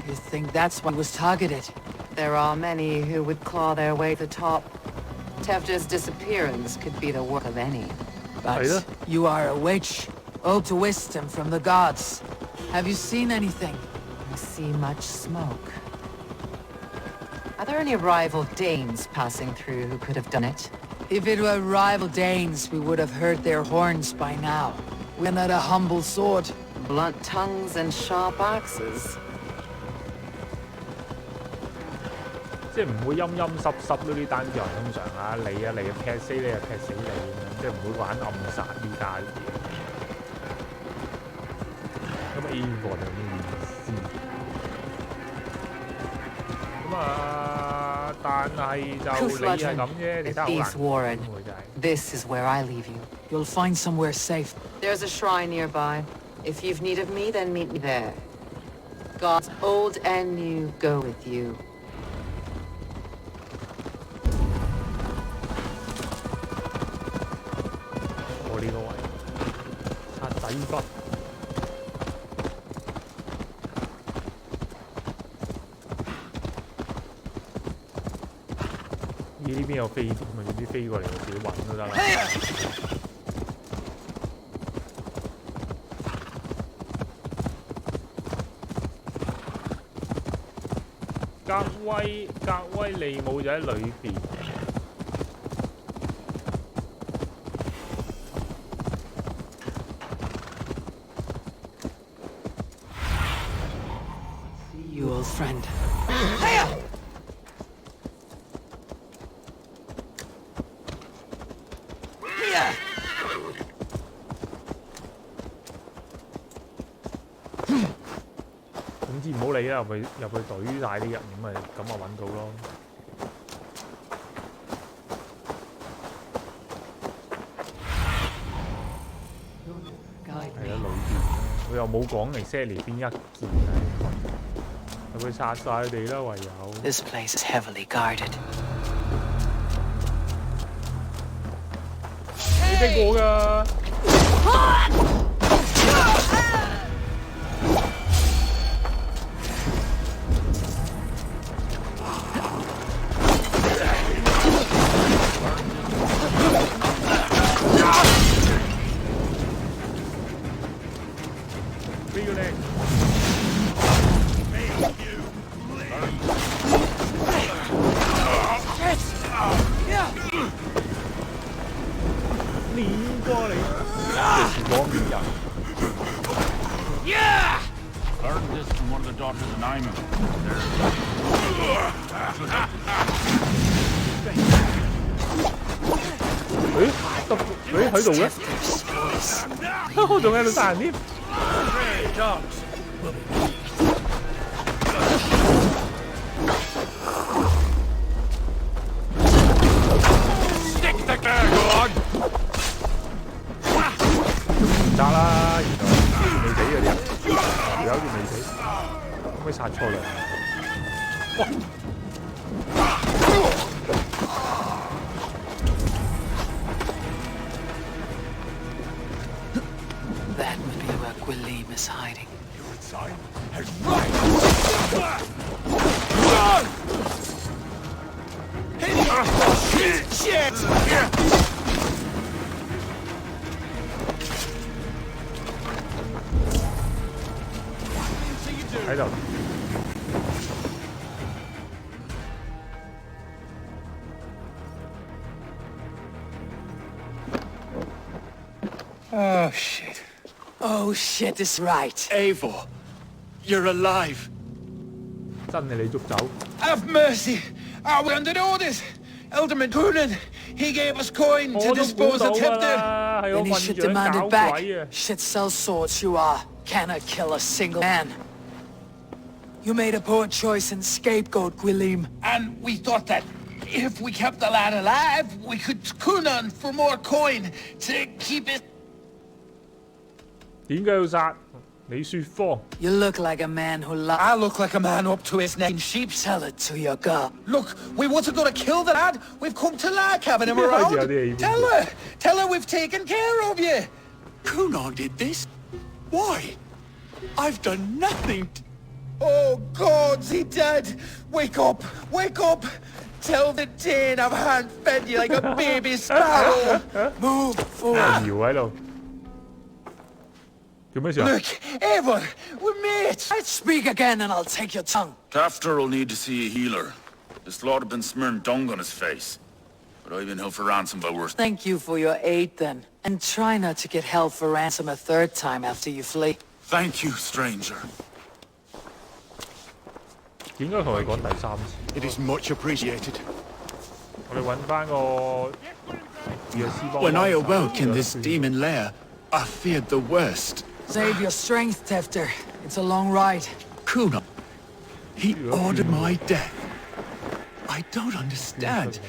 You think that's what was targeted? There are many who would claw their way to the top. Tevder's disappearance could be the work of any. But you are a witch, owed to wisdom from the gods. Have you seen anything? see much smoke. Are there any rival Danes passing through who could have done it? If it were rival Danes, we would have heard their horns by now. We're not a humble sword. Blunt tongues and sharp axes. 即係唔會陰陰濕濕咯，啲單挑人通常啊，你啊劈死你啊劈死你咁樣，即係唔會玩暗殺呢家嘢。咁 A 貨就咩意思？咁啊，但係就你係咁啫，其他好難講喎真係。This is where I leave you. You'll find somewhere safe. There's a shrine nearby. If you've need of me, then meet me there. Gods old and new go with you. 我呢個位擦仔筆。咦？呢邊有飛碟啊！總之飛過嚟，我自己揾都得啦。格威利姆就喺裏邊。See you, old friend. 總之唔好理啦，入去懟晒啲人，咁揾到咯。係啊，裏邊佢又冇講exactly邊一件啊，入去殺晒佢哋啦，唯有。This place is heavily guarded. 你逼我㗎！飛咗你！碾過嚟！攞面人。Learned this from one of the daughters of Naima. 喺度嘅，我仲喺度殺人添。唔得啦，原來未死嗰啲人，條友好似未死，可唔可以殺錯人？哇！ That must be where Gwilym is hiding. Your sign has right! Run! Shit! 喺度。Oh, shit. Oh, shit is right. Eivor, you're alive. 真係你捉走。 Have mercy. We under orders. Elderman Coonan, he gave us coin to dispose of Tevder. Then he should demand it back. Shit sell swords you are. Cannot kill a single man. You made a poor choice in scapegoat, Gwilym. And we thought that if we kept the lad alive, we could Coonan for more coin to keep it. 點解要殺？你説謊。 You look like a man who lies. I look like a man up to his neck in sheep. Tell it to your girl. Look, we wasn't gonna kill the lad. We've come to like having him around. Tell her we've taken care of you. Coonan did this? Why? I've done nothing. Oh, gods, he dead. Wake up, wake up. Tell the Dane I've hand-fed you like a baby sparrow. Move forward. 搖喺度。做咩事啊？ Look, Eivor, we're mates. Speak again and I'll take your tongue. Tafter will need to see a healer. This lord had been smearing dung on his face. But I've been held for ransom by worse. Thank you for your aid then. And try not to get held for ransom a third time after you flee. Thank you, stranger. 應該同佢講第3次。It is much appreciated. 我哋揾翻個藥師幫。 When I awoke in this demon lair, I feared the worst. Save your strength, Tefter. It's a long ride. Kuna, he ordered my death. I don't understand.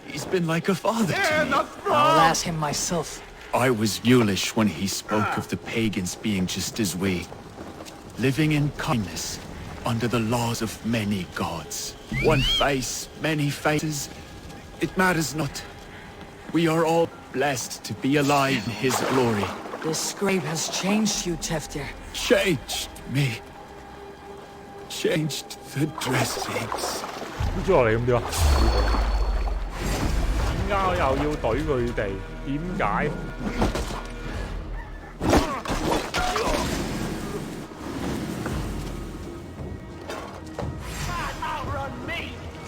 He's been like a father to me. I'll ask him myself. I was mulish when he spoke of the pagans being just as we, living in kindness under the laws of many gods. One face, many faces. It matters not. We are all blessed to be alive in his glory. This scrape has changed you, Tefter. Changed me. Changed the dressings. 跌咗落嚟咁點啊？點解我又要懟佢哋？點解？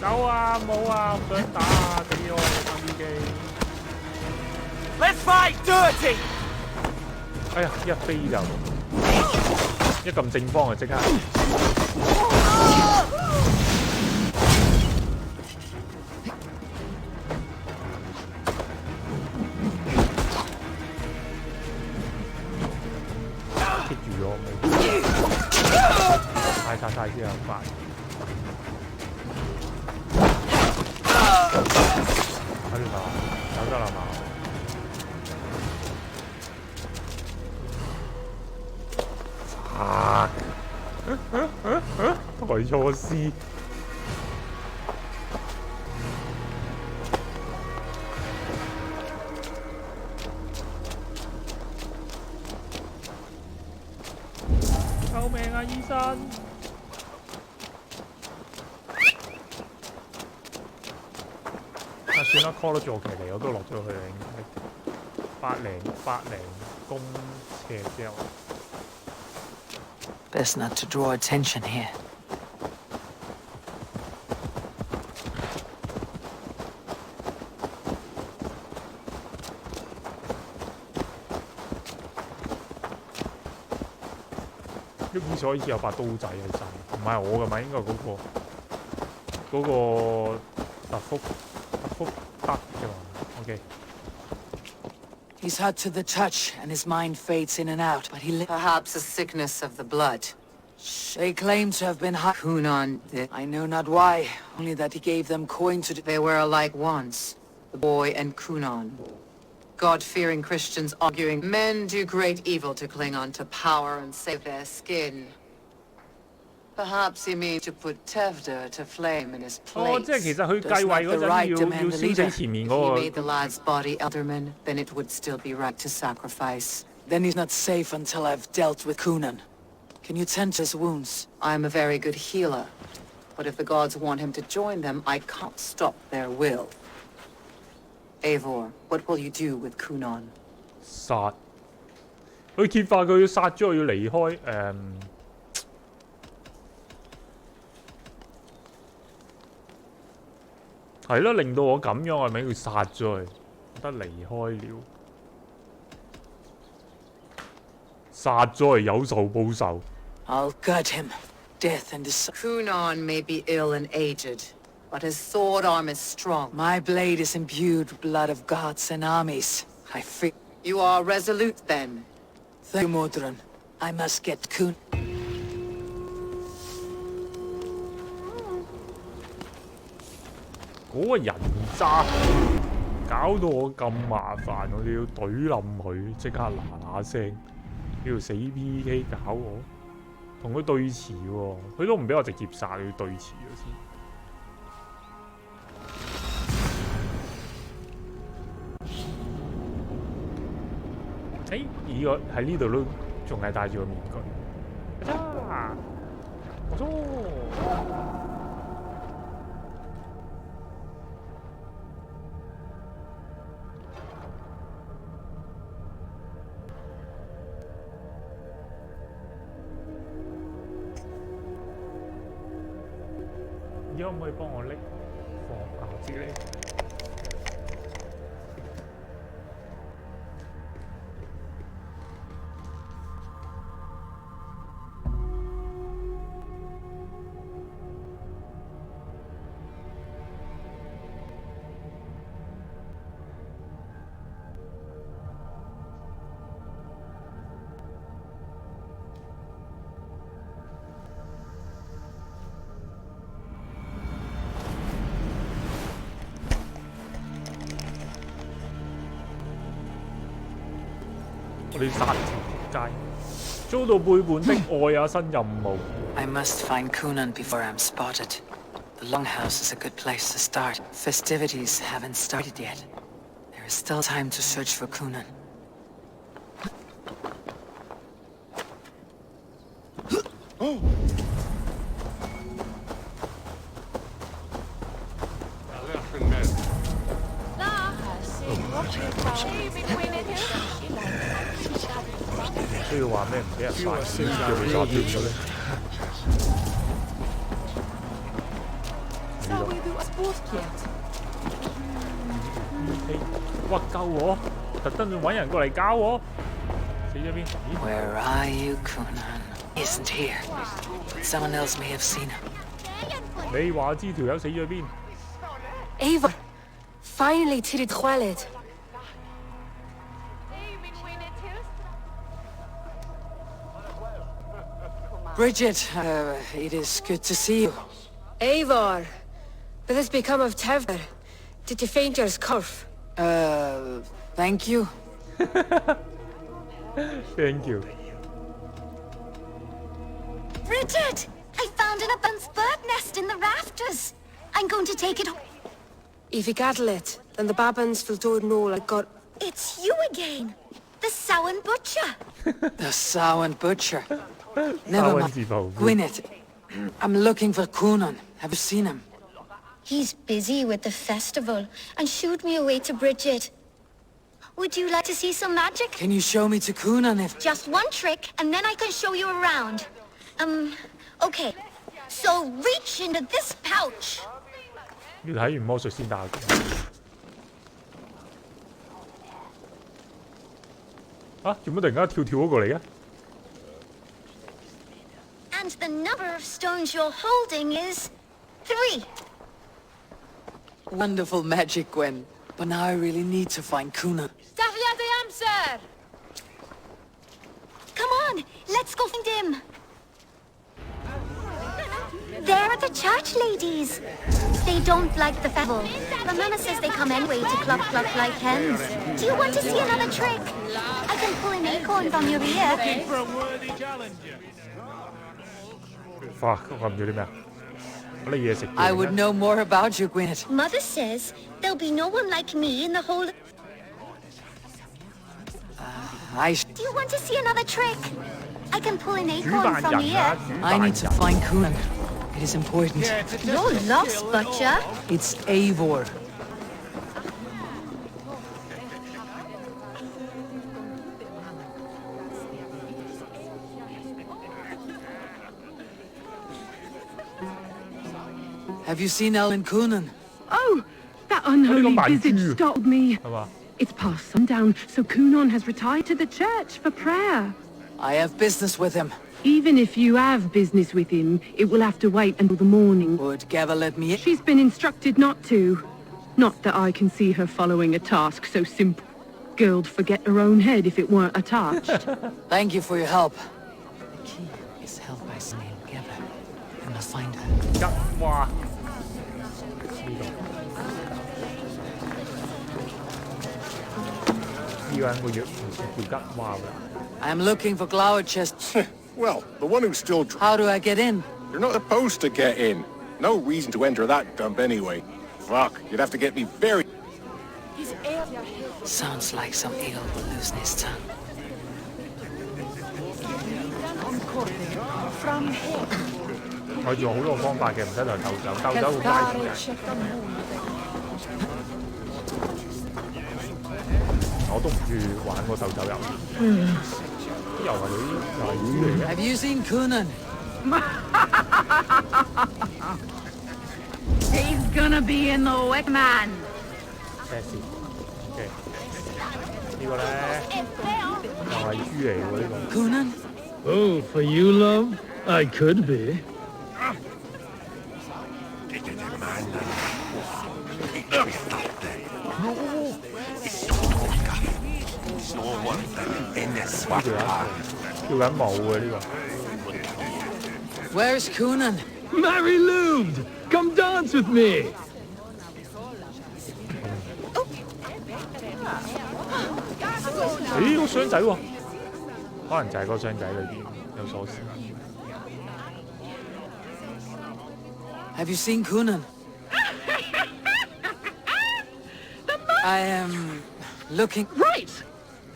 走啊！冇啊！唔想打啊！俾我打飛機。Let's fight dirty. 哎呀！一飛就一撳正方就即刻。棘住咗冇？殺晒先啊！快！搞掂啦，走得啦嘛？抬錯絲。救命啊！醫生！算啦 ，call 得咗期嚟，我都落咗去啦，應該百零公尺之後。Best not to draw attention here. 呢邊所以有把刀仔喺身，唔係我㗎嘛，應該嗰個特福德嘅嘛。OK。 He's hot to the touch, and his mind fades in and out, but he Perhaps a sickness of the blood. They claim to have been hot. Kunan did. I know not why, only that he gave them coin to... They were alike once, the boy and Kunan. God-fearing Christians arguing men do great evil to cling on to power and save their skin. Perhaps he means to put Tevder to flame in his place. 哦，即係其實佢繼位嗰陣要燒死前面 If 嗰 he 個。 made the lad's body elderman, then it would still be right to sacrifice. Then he's not safe until I've dealt with Kunan. Can you tend to his wounds? I'm a very good healer, but if the gods want him to join them, I can't stop their will. Eivor, what will you do with Kunan? 殺，佢揭發佢要殺咗，要離開係咯，令到我咁樣，係咪要殺咗佢？得離開了，殺咗佢有仇報仇。I'll gut him. Death and his... Kunan may be ill and aged, but his sword arm is strong. My blade is imbued with blood of gods and armies. I fear... You are resolute, then. Thank you, Modron. I must get Kun... 嗰個人渣搞到我咁麻煩，我哋要懟冧佢，即刻嗱聲，呢條死 PK 搞我，同佢對峙喎，佢都唔俾我直接殺，要對峙咗先。呢個喺呢度都仲係戴住個面具。啊！知可唔可以幫我拎放啊？我知你。我哋殺條街，遭到背叛的愛啊！新任務。I must find Kunan before I'm spotted. The Longhouse is a good place to start. Festivities haven't started yet. There is still time to search for Kunan.唔需要話咩唔俾人發先叫佢殺斷咗咧。哇！救我！特登揾人過嚟搞我。死咗邊？ Where are you, Kunan? He isn't here. But someone else may have seen him. 你話知條友死咗邊 Eivor, finally tirid chwaled. Bridget, it is good to see you. Eivor, what has become of Tevder? Did you faint your scarf? Thank you. Thank you. Bridget! I found an abundant bird nest in the rafters. I'm going to take it home. If you gather it, then the Babans will do know I got... It's you again! The Sowan Butcher! The Sowan Butcher. Never mind. Gwyneth, I'm looking for Kunan. Have you seen him? He's busy with the festival and shooed me away to Bridget. Would you like to see some magic? Can you show me to Kunan if... Just one trick, and then I can show you around. Okay. So reach into this pouch. 要睇完魔術先打。啊！做乜突然間跳咗過嚟嘅？ And the number of stones you're holding is 3. Wonderful magic, Gwen. But now I really need to find Kunan. Come on, let's go find him. There are the church ladies. They don't like the festival. But Mama says they come anyway to club like hens. Do you want to see another trick? I can pull an acorn from your ear. Fuck, 我撳咗啲咩啊？我啲嘢食。I would know more about you, Gwyneth. Mother says there'll be no one like me in the whole... Do you want to see another trick? I can pull an acorn from your ear. I need to find Kunan. It is important. You're lost, Butcher. It's Eivor. Have you seen Ellen Kunan? Oh, that unholy visage startled me. It's past sundown, so Kunan has retired to the church for prayer. I have business with him. Even if you have business with him, it will have to wait until the morning. Would Gava let me in? She's been instructed not to. Not that I can see her following a task so simple. Girl'd forget her own head if it weren't attached. Thank you for your help. The key is held by someone named Gava. I must find her. Wow. I'm looking for Glower chest. Well, the one who's still... How do I get in? You're not supposed to get in. No reason to enter that dump anyway. Fuck, you'd have to get me very... Sounds like some eagle will lose his tongue. From here. 我仲有好多方法嘅，唔使同人鬥走，鬥走會嘥時間。我都唔中意玩個鬥走遊戲。又係魚嚟嘅。 Have you seen Kunan? gonna be in the Wickman. 咩事 ？OK， 呢個咧又係豬嚟喎呢個。Kunan? Oh, for you, love? I could be. Where's Kunan? Mary Lubed! Come dance with me! 咦，個箱仔喎，可能就係個箱仔裏邊有鎖匙。Have you seen Kunan? I am looking.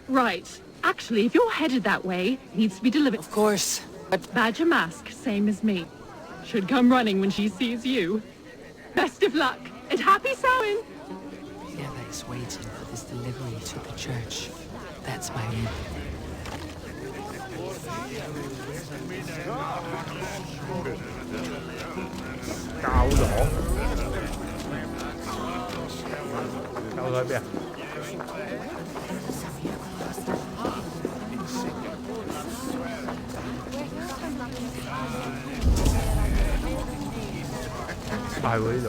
Right. Actually, if you're headed that way, it needs to be delivered. Of course. But Badger Mask, same as me. Should come running when she sees you. Best of luck, and happy sowing! Eva is waiting for this delivery to the church. That's my aim. Cao咗喺邊啊？係喎呢度。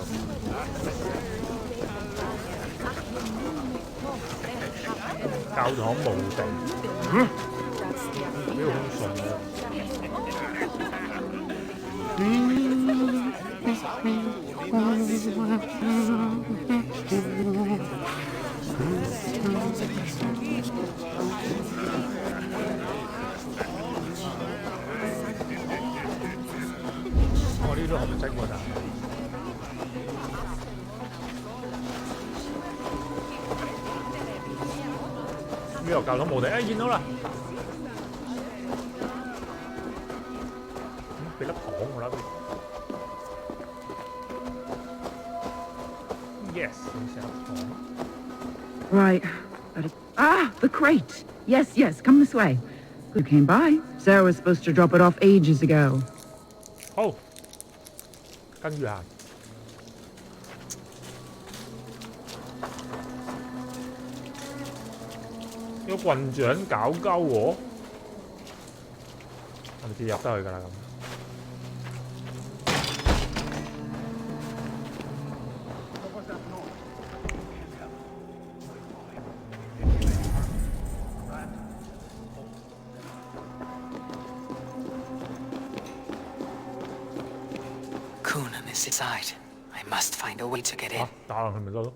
教堂墓地，呢個好順啊！我呢度紅色喎，但係。呢個教堂墓地，哎，見到啦！俾粒糖我啦。Yes， Right. The crate. Yes, come this way. You came by. Sarah was supposed to drop it off ages ago. 好，跟住行。個棍長搞鳩我，我哋直接入得去㗎啦咁。Kunan is inside. I must find a way to get in. 打落去咪得咯。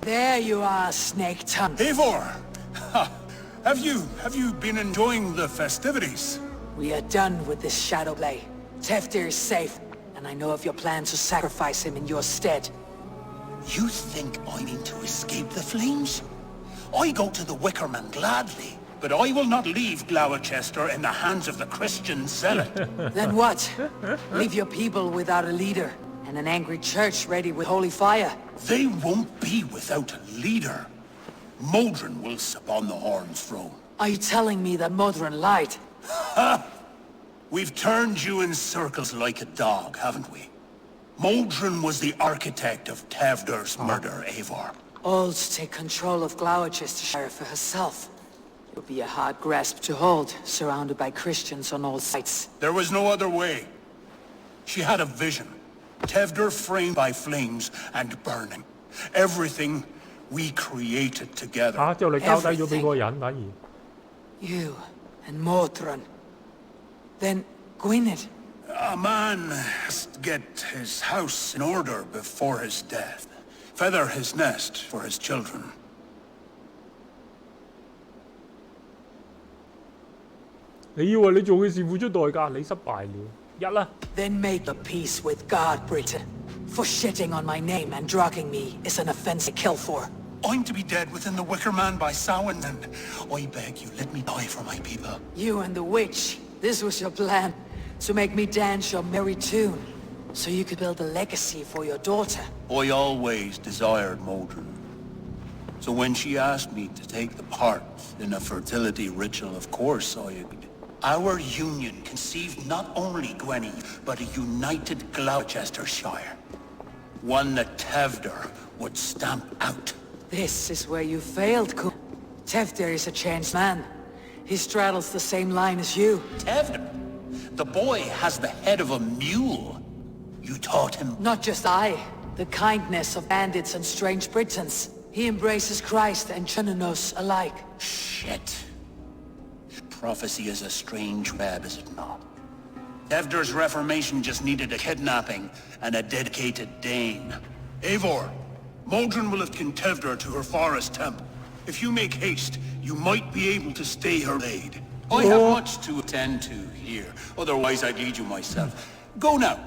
There you are, Snake Tongue. Eivor! Have you been enjoying the festivities? We are done with this shadow play. Teftir is safe, and I know of your plan to sacrifice him in your stead. You think I mean to escape the flames? I go to the Wickerman gladly, but I will not leave Gloucester in the hands of the Christian zealot. Then what? Leave your people without a leader, and an angry church ready with holy fire. They won't be without a leader. Modron will sup on the Horn's throne. Are you telling me that Modron lied? Ha! We've turned you in circles like a dog, haven't we? Modron was the architect of Tevder's murder, Eivor. All to take control of Gloucestershire for herself. It would be a hard grasp to hold, surrounded by Christians on all sides. There was no other way. She had a vision. Tevder framed by flames and burning. Everything we created together. 嚇！之後你交低咗俾嗰個人，反而。You and Modron. Then Gwynedd. A man has to get his house in order before his death. Feather his nest for his children. 你以為你做嘅事付出代價，你失敗了。一啦。Then make a peace with God, Britain. For shitting on my name and drugging me is an offense to kill for. I'm to be dead within the Wicker Man by Samhain, and I beg you, let me die for my people. You and the witch. This was your plan. To make me dance your merry tune. So you could build a legacy for your daughter. I always desired Modron. So when she asked me to take the part in a fertility ritual, of course I agreed. Our union conceived not only Gwenny, but a united Gloucestershire. One that Tevder would stamp out. This is where you failed, Coon. Tevder is a changed man. He straddles the same line as you. Tevder? The boy has the head of a mule. You taught him... Not just I. The kindness of bandits and strange Britons. He embraces Christ and Chunanos alike. Shit. Prophecy is a strange web, is it not? Tevder's reformation just needed a kidnapping and a dedicated Dane. Eivor, Modron will have kin Tevder to her forest temple. If you make haste, you might be able to stay her aid. I have much to attend to here, otherwise I'd lead you myself. Go now.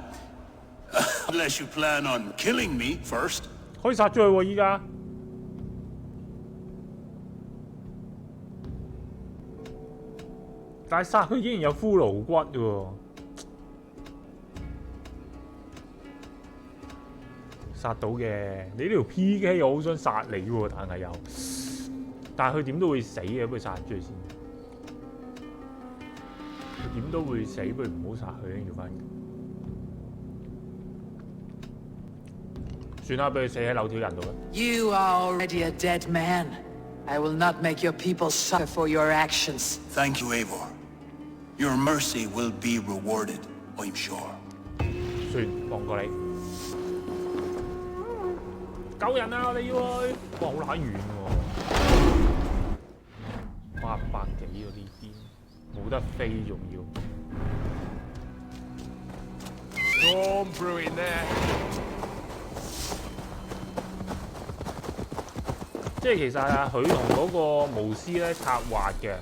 Unless you plan on killing me first. 可以殺咗佢喎，依家。但係殺佢竟然有骷髏骨喎，殺到嘅。你呢條 PK 我好想殺你喎，但係佢點都會死嘅，不如殺咗佢先。佢點都會死，不如唔好殺佢，要翻。算啦，俾佢死喺柳條人度啦。You are already a dead man. I will not make your people suffer for your actions. Thank you, Eivor. Your mercy will be rewarded, I'm sure. 算，放過你。救人啊！我哋要去。哇，好乸遠喎，800幾喎呢邊，冇得飛仲要。Storm brewing there. 即係其實啊，佢同嗰個巫師咧策劃嘅，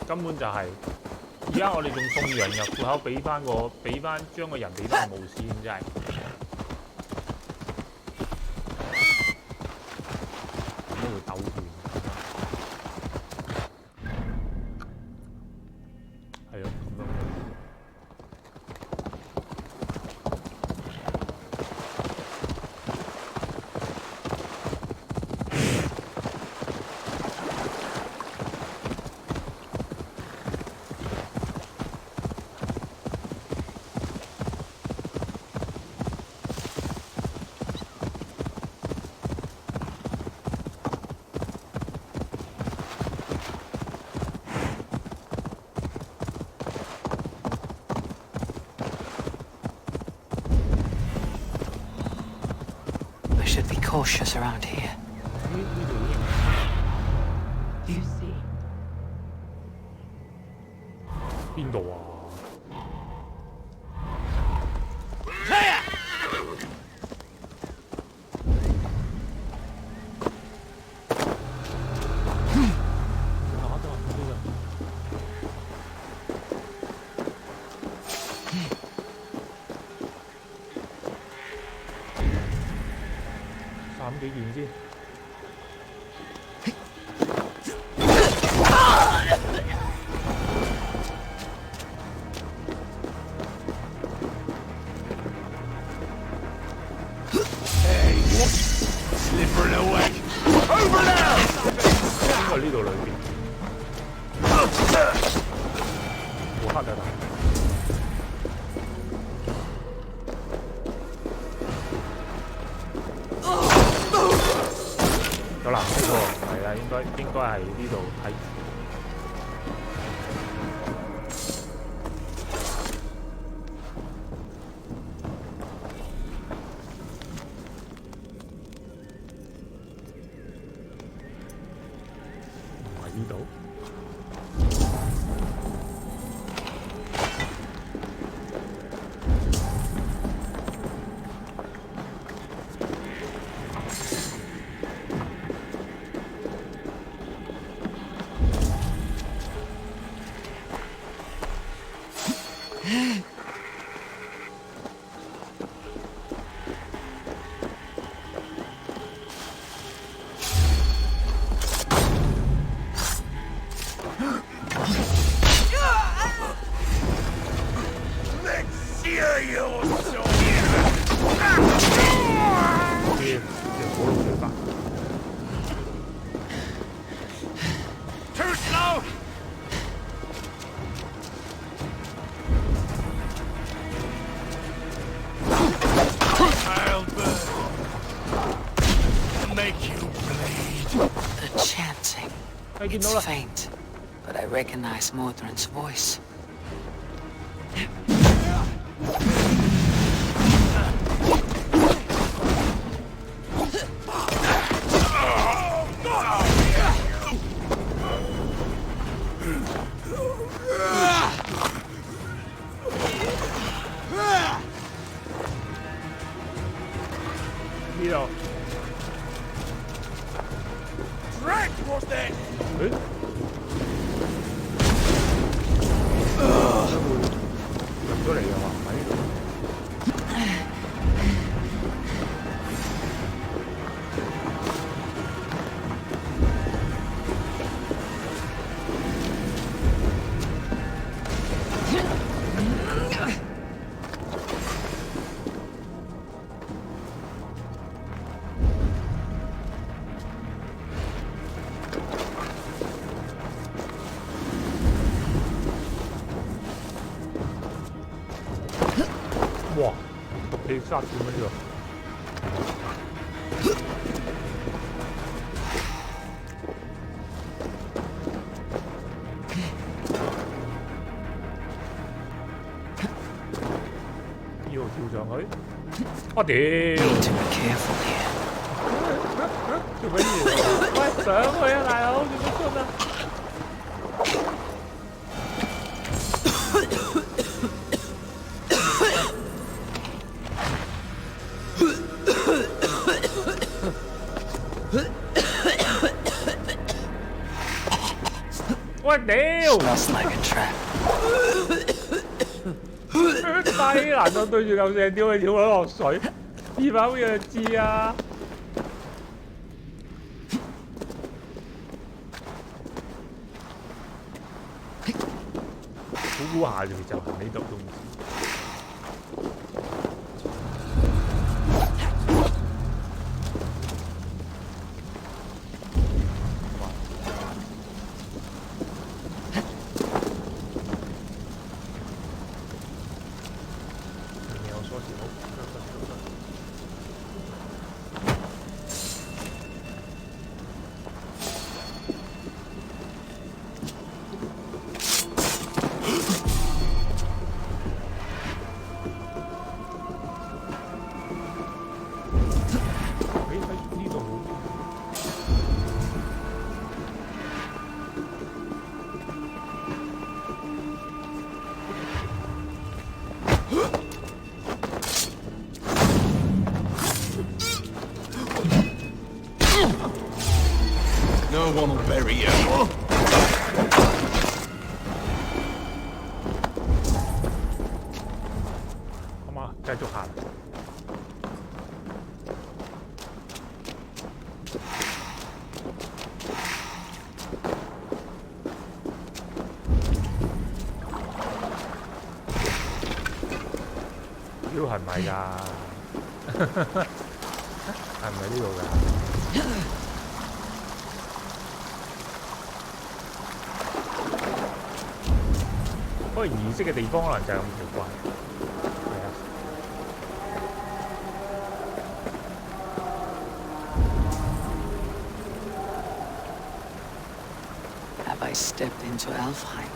根本就係、而家我哋仲送羊入戶口，俾翻將個人俾翻個巫師，真係。咁都會鬥斷。係咯，咁樣。Cautious around here. You see? 邊度啊？3幾件先。Slipper away. Over now. 應該係呢度裏邊。好黑啊！有藍色喎，係啦，應該係呢度睇。唔係呢度。Chanting. It's faint, but I recognize Modron's voice. Drag was that? 入咗嚟啊嘛，喺度。哇，可以下去吗？这个？要跳上去？我屌！做乜嘢？喂，上去啊，大佬，做乜春啊？ 我屌！ Smells like a trap. 低難道對住嚿石屌佢跳咗落水？呢把乜嘢知啊？估下就行呢度都唔知。 No one will bury you. 咁啊，繼續行。妖係咪㗎？係咪呢度㗎？ 嗰個儀式嘅地方可能就係咁奇怪，係啊。Have I stepped into Alfheim?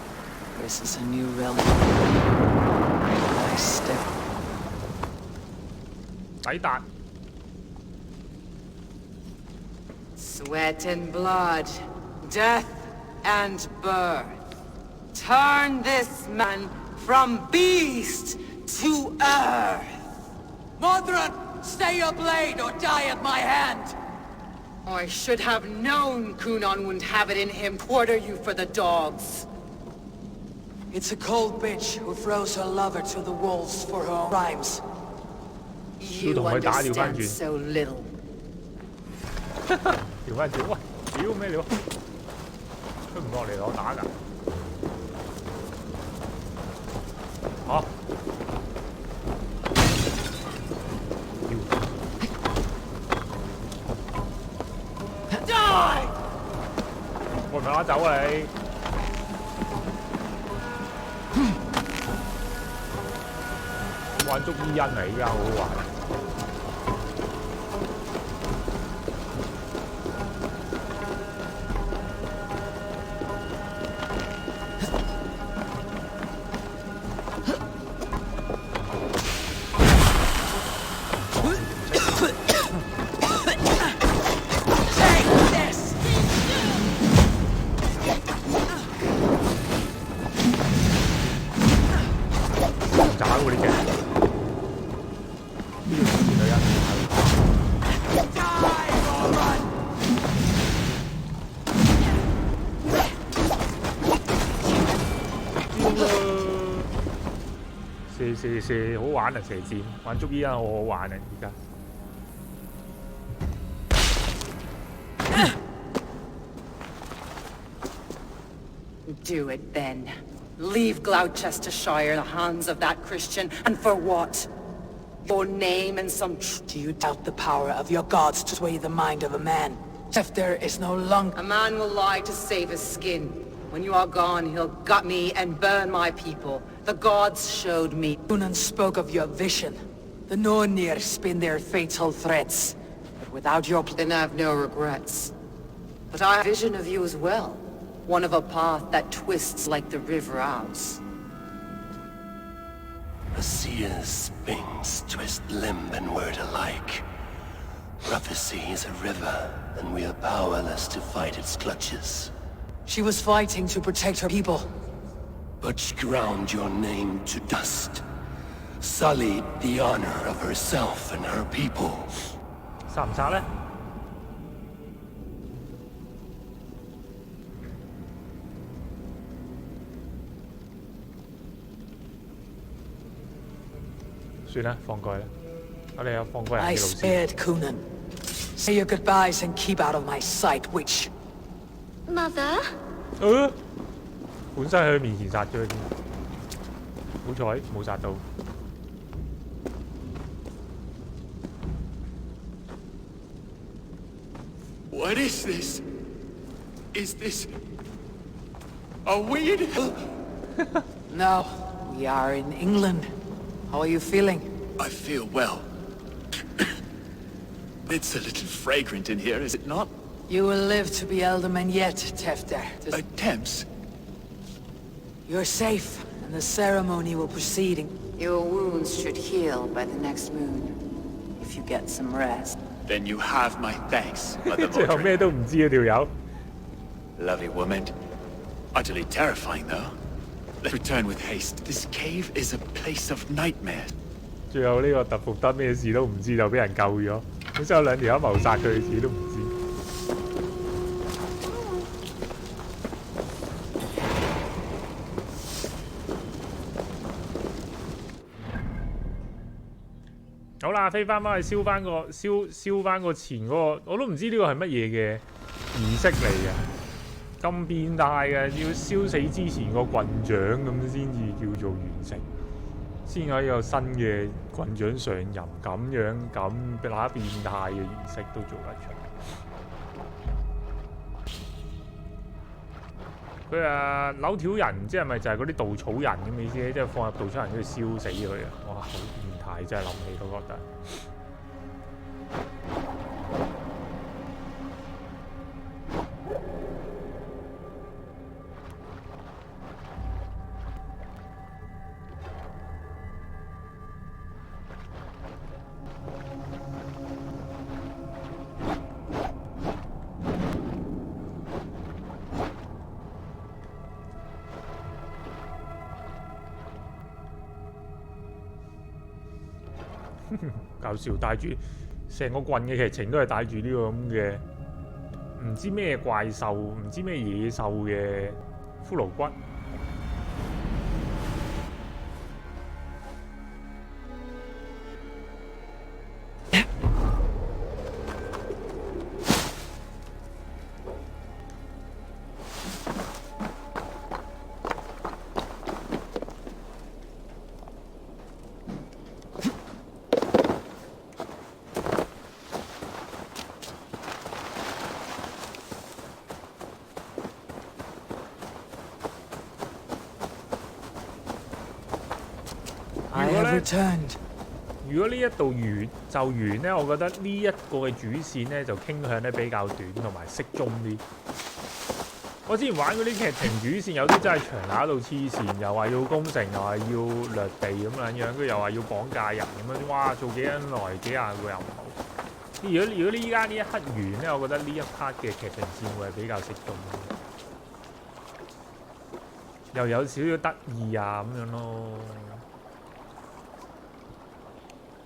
This is a new realm. I step. 抵達。 Sweat and blood, death and birth. Turn this man from beast to earth! Modron, stay your blade or die at my hand! I should have known Kunon wouldn't have it in him. Quarter you for the dogs. It's a cold bitch who throws her lover to the wolves for her own crimes. You understand so little. 調翻轉，喂，屌咩料？出唔落嚟攞打㗎？嚇！我唔係攞走啊你！玩足伊恩嚟，依家好好玩。 I 射好玩啊！射箭玩捉伊啊，好好玩啊！而家。Do it then. Leave Gloucestershire in the hands of that Christian, and for what? Your name and some Do you doubt the power of your gods to sway the mind of a man? Tefter is no longer... A man will lie to save his skin. When you are gone, he'll gut me and burn my people. The gods showed me. Cunan spoke of your vision. The Nornir spin their fatal threats. But without your... Then I have no regrets. But I have a vision of you as well. One of a path that twists like the river Ouse. The seer's wings twist limb and word alike. Prophecy is a river, and we are powerless to fight its clutches. She was fighting to protect her people. But she ground your name to dust. Sullied the honor of herself and her people. 殺唔殺咧？算啦，放過去啦。我哋有放過人嘅 I 路線。 spared Cunan. Say your goodbyes and keep out of my sight, witch. Mother? 本身喺佢面前殺咗佢添，好彩冇殺到。What is this? Is this... Are we in hell? No, we are in England. How are you feeling? I feel well. It's a little fragrant in here, is it not? You will live to be Elderman yet, Tefter. Attempts? You're safe, and the ceremony will proceed in... Your wounds should heal by the next moon, if you get some rest. Then you have my thanks, Mother 最後 Mordred. 咩都唔知啊條友。 Lovely woman. Utterly terrifying, though. Let's return with haste. This cave is a place of nightmares. 最後呢個特服德咩事都唔知就俾人救咗，本身有兩條友謀殺佢，自己都唔知。好啦，飛翻去燒翻個前嗰個，我都唔知呢個係乜嘢嘅儀式嚟嘅，咁變態嘅，要燒死之前個郡長咁先至叫做完成，先可以有新嘅郡長上任，咁樣咁乸變態嘅儀式都做得出。佢話扭條人，即係咪就係嗰啲稻草人咁意思咧？即係放入稻草人嗰度燒死佢啊！哇，好變態，真係諗起都覺得。搞笑，帶住成個棍嘅劇情都係帶住呢個咁嘅唔知咩怪獸、唔知咩野獸嘅骷髏骨。如果呢一度完咧，我覺得呢一個嘅主線咧就傾向咧比較短同埋適中啲。我之前玩嗰啲劇情主線有啲真係長打到黐線，又話要攻城，又話要掠地咁樣，跟住又話要綁架人咁樣，哇！做幾耐幾廿個又唔好。如果呢依家呢一刻完咧，我覺得呢一 part 嘅劇情線會係比較適中，又有少少得意啊咁樣咯。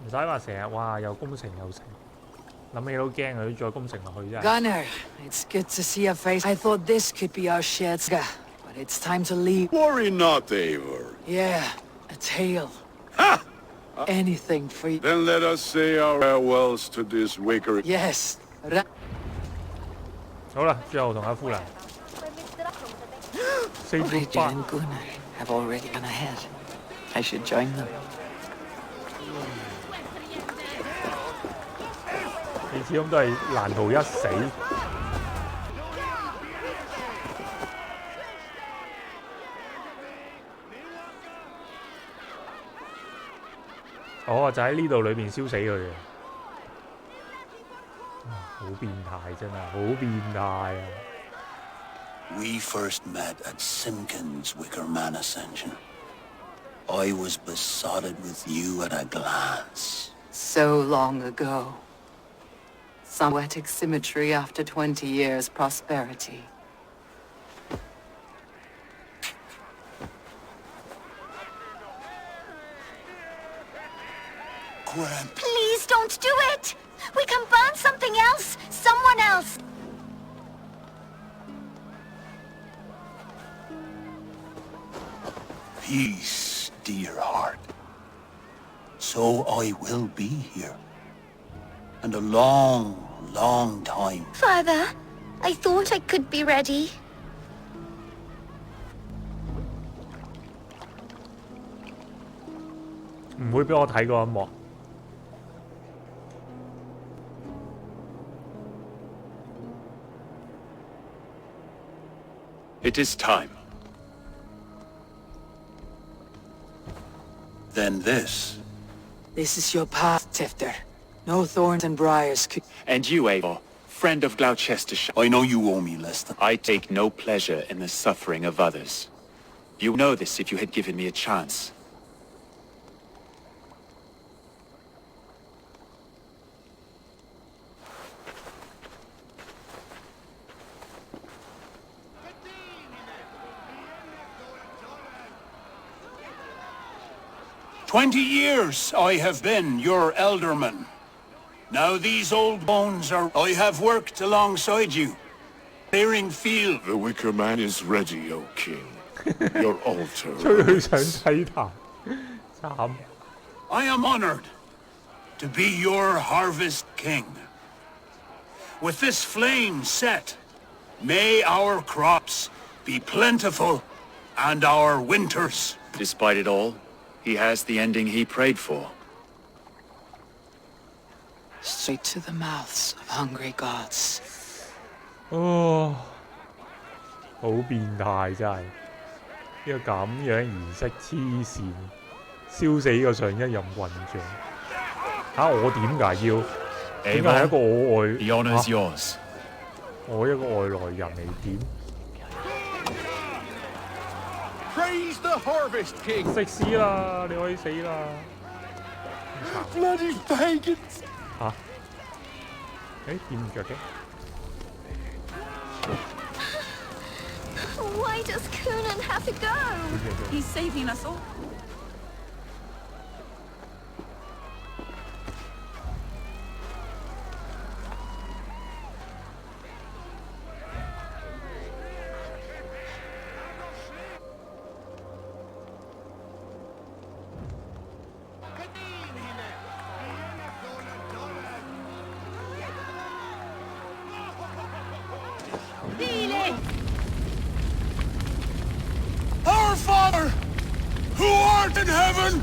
唔使話成日哇又攻城又成，諗起都驚啊！再攻城落去真係。Gunnar, it's good to see your face. I thought this could be our shared saga, but it's time to leave. Worry not, Eivor. Yeah, a tale. Anything for you. Then let us say our farewells to this wicker. Yes. 好啦，最後同阿夫蘭 say Rigel goodbye。 and Gunnar have already gone ahead. I should join them. 你始終都係難逃一死。哦，就喺呢度裏邊燒死佢嘅。好變態真係，好變態啊！ We first met at Simpkins' Wicker Man Ascension. I was besotted with you at a glance. So long ago. Some poetic symmetry after 20 years' prosperity. Gwen. Please don't do it! We can burn something else! Someone else! Peace, dear heart. So I will be here. And a long, long time. Father, I thought I could be ready. 唔會俾我睇嗰一幕。It is time. Then this. This is your path, Tifter. No thorns and briars could... And you, Eivor, friend of Gloucestershire. I know you owe me less than... I take no pleasure in the suffering of others. You know this if you had given me a chance. "20 years I have been your elderman. Now these old bones are... I have worked alongside you, clearing field." The Wicker Man is ready, O King. Your altar. 吹佢上祭壇，慘。 I am honored to be your harvest king. With this flame set, may our crops be plentiful and our winters. Despite it all, he has the ending he prayed for. Straight to the mouths of hungry gods. 哦，好變態真係，呢個咁樣儀式黐線，燒死個上一任郡長。我點解要？點解係一個我外 The honor is yours. 我一個外來人嚟點？ Praise the Harvest King. 食屎啦！你可以死啦！ Bloody pagans. 嚇？誒見唔着嘅？ Why does Coonan have to go? He's saving us all. Our Father, who art in heaven,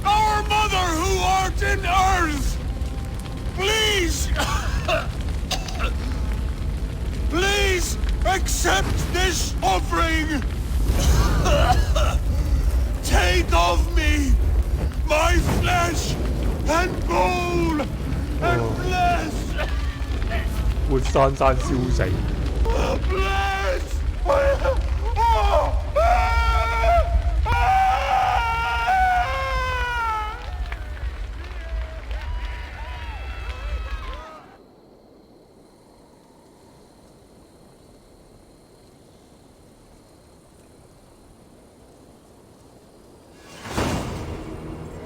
our Mother, who art in earth, please, please accept this offering. Take of me my flesh and bone and bless. 活生生燒死。 Bless.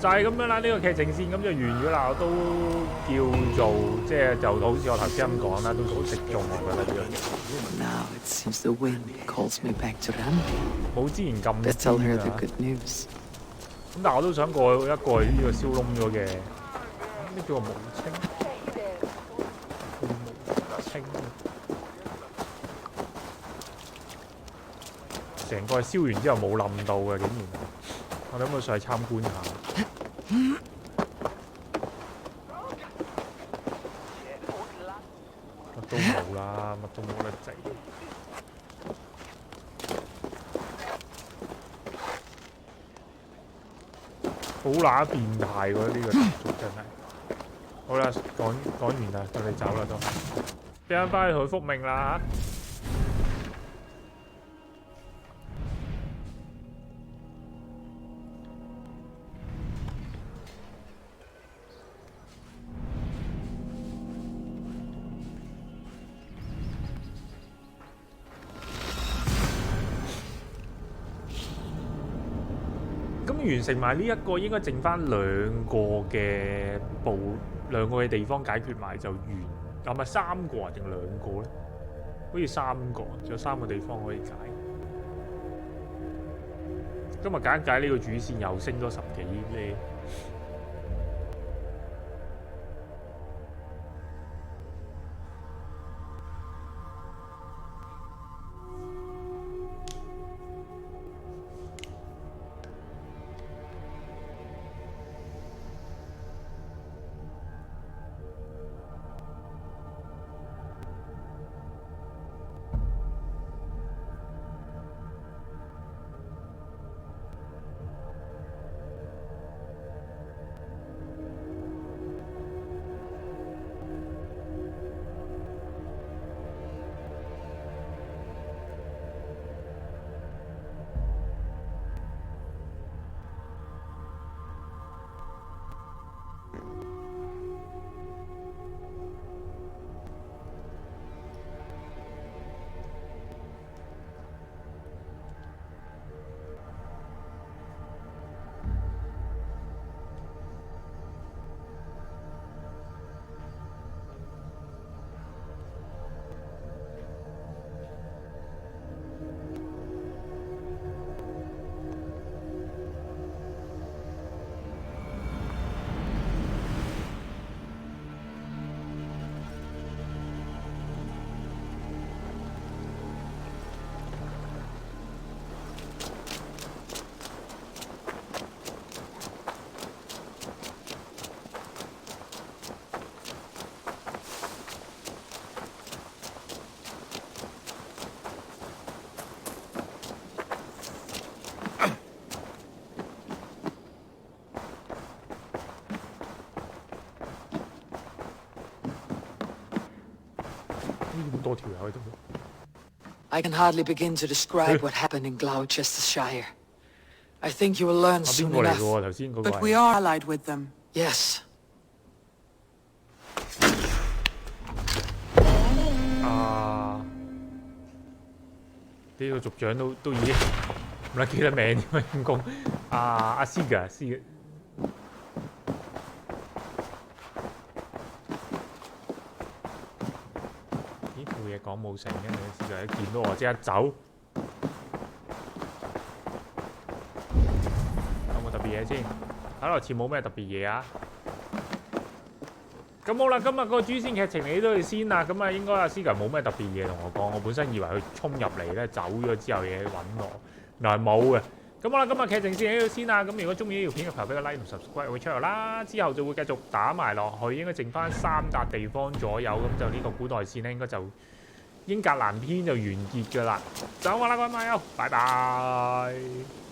就係咁樣啦，呢、個劇情線咁就完咗啦，我都叫做即係就好似我頭先咁講啦，都好適中我覺得呢樣嘢。 Now it seems the wind calls me back to Rambi. 冇之前咁 Let's tell her 癲 the 啊！ good news. 咁但係我都想過去呢個燒窿咗嘅，咩叫無清？無清，成個係燒完之後冇冧到嘅，竟然！我哋可唔可以上去參觀下？乜都冇啦，乜都冇得整。好乸變態喎！呢個習俗真係。好啦，講完啦，我哋走啦都。俾翻返去佢復命啦嚇。完成埋呢一個應該剩翻兩個嘅地方解決埋就完，係咪3個啊定2個咧？好似3個，仲有3個地方可以解。今日解一解呢個主線又升咗10幾呢。I can hardly begin to describe what happened in Gloucestershire. I think you will learn soon enough. But we are allied with them. Yes. 呢個族長都已經唔撚記得名點解咁講？阿 Siga。講冇成嘅，你試就一見到我即刻走。有冇特別嘢先？睇落似冇咩特別嘢啊。咁好啦，今日個主線劇情你都要先啦。咁啊，應該阿 Siga 冇咩特別嘢同我講。我本身以為佢衝入嚟咧，走咗之後嘢揾我，原來冇嘅。咁好啦，今日劇情先喺度先啦。咁如果中意呢條片嘅朋友，俾個 like 同 subscribe 會出嚟啦。之後就會繼續打埋落去，應該剩翻3笪地方左右。咁就呢個古代線咧，應該就英格蘭篇就完結㗎啦。走啦，各位朋友，拜拜。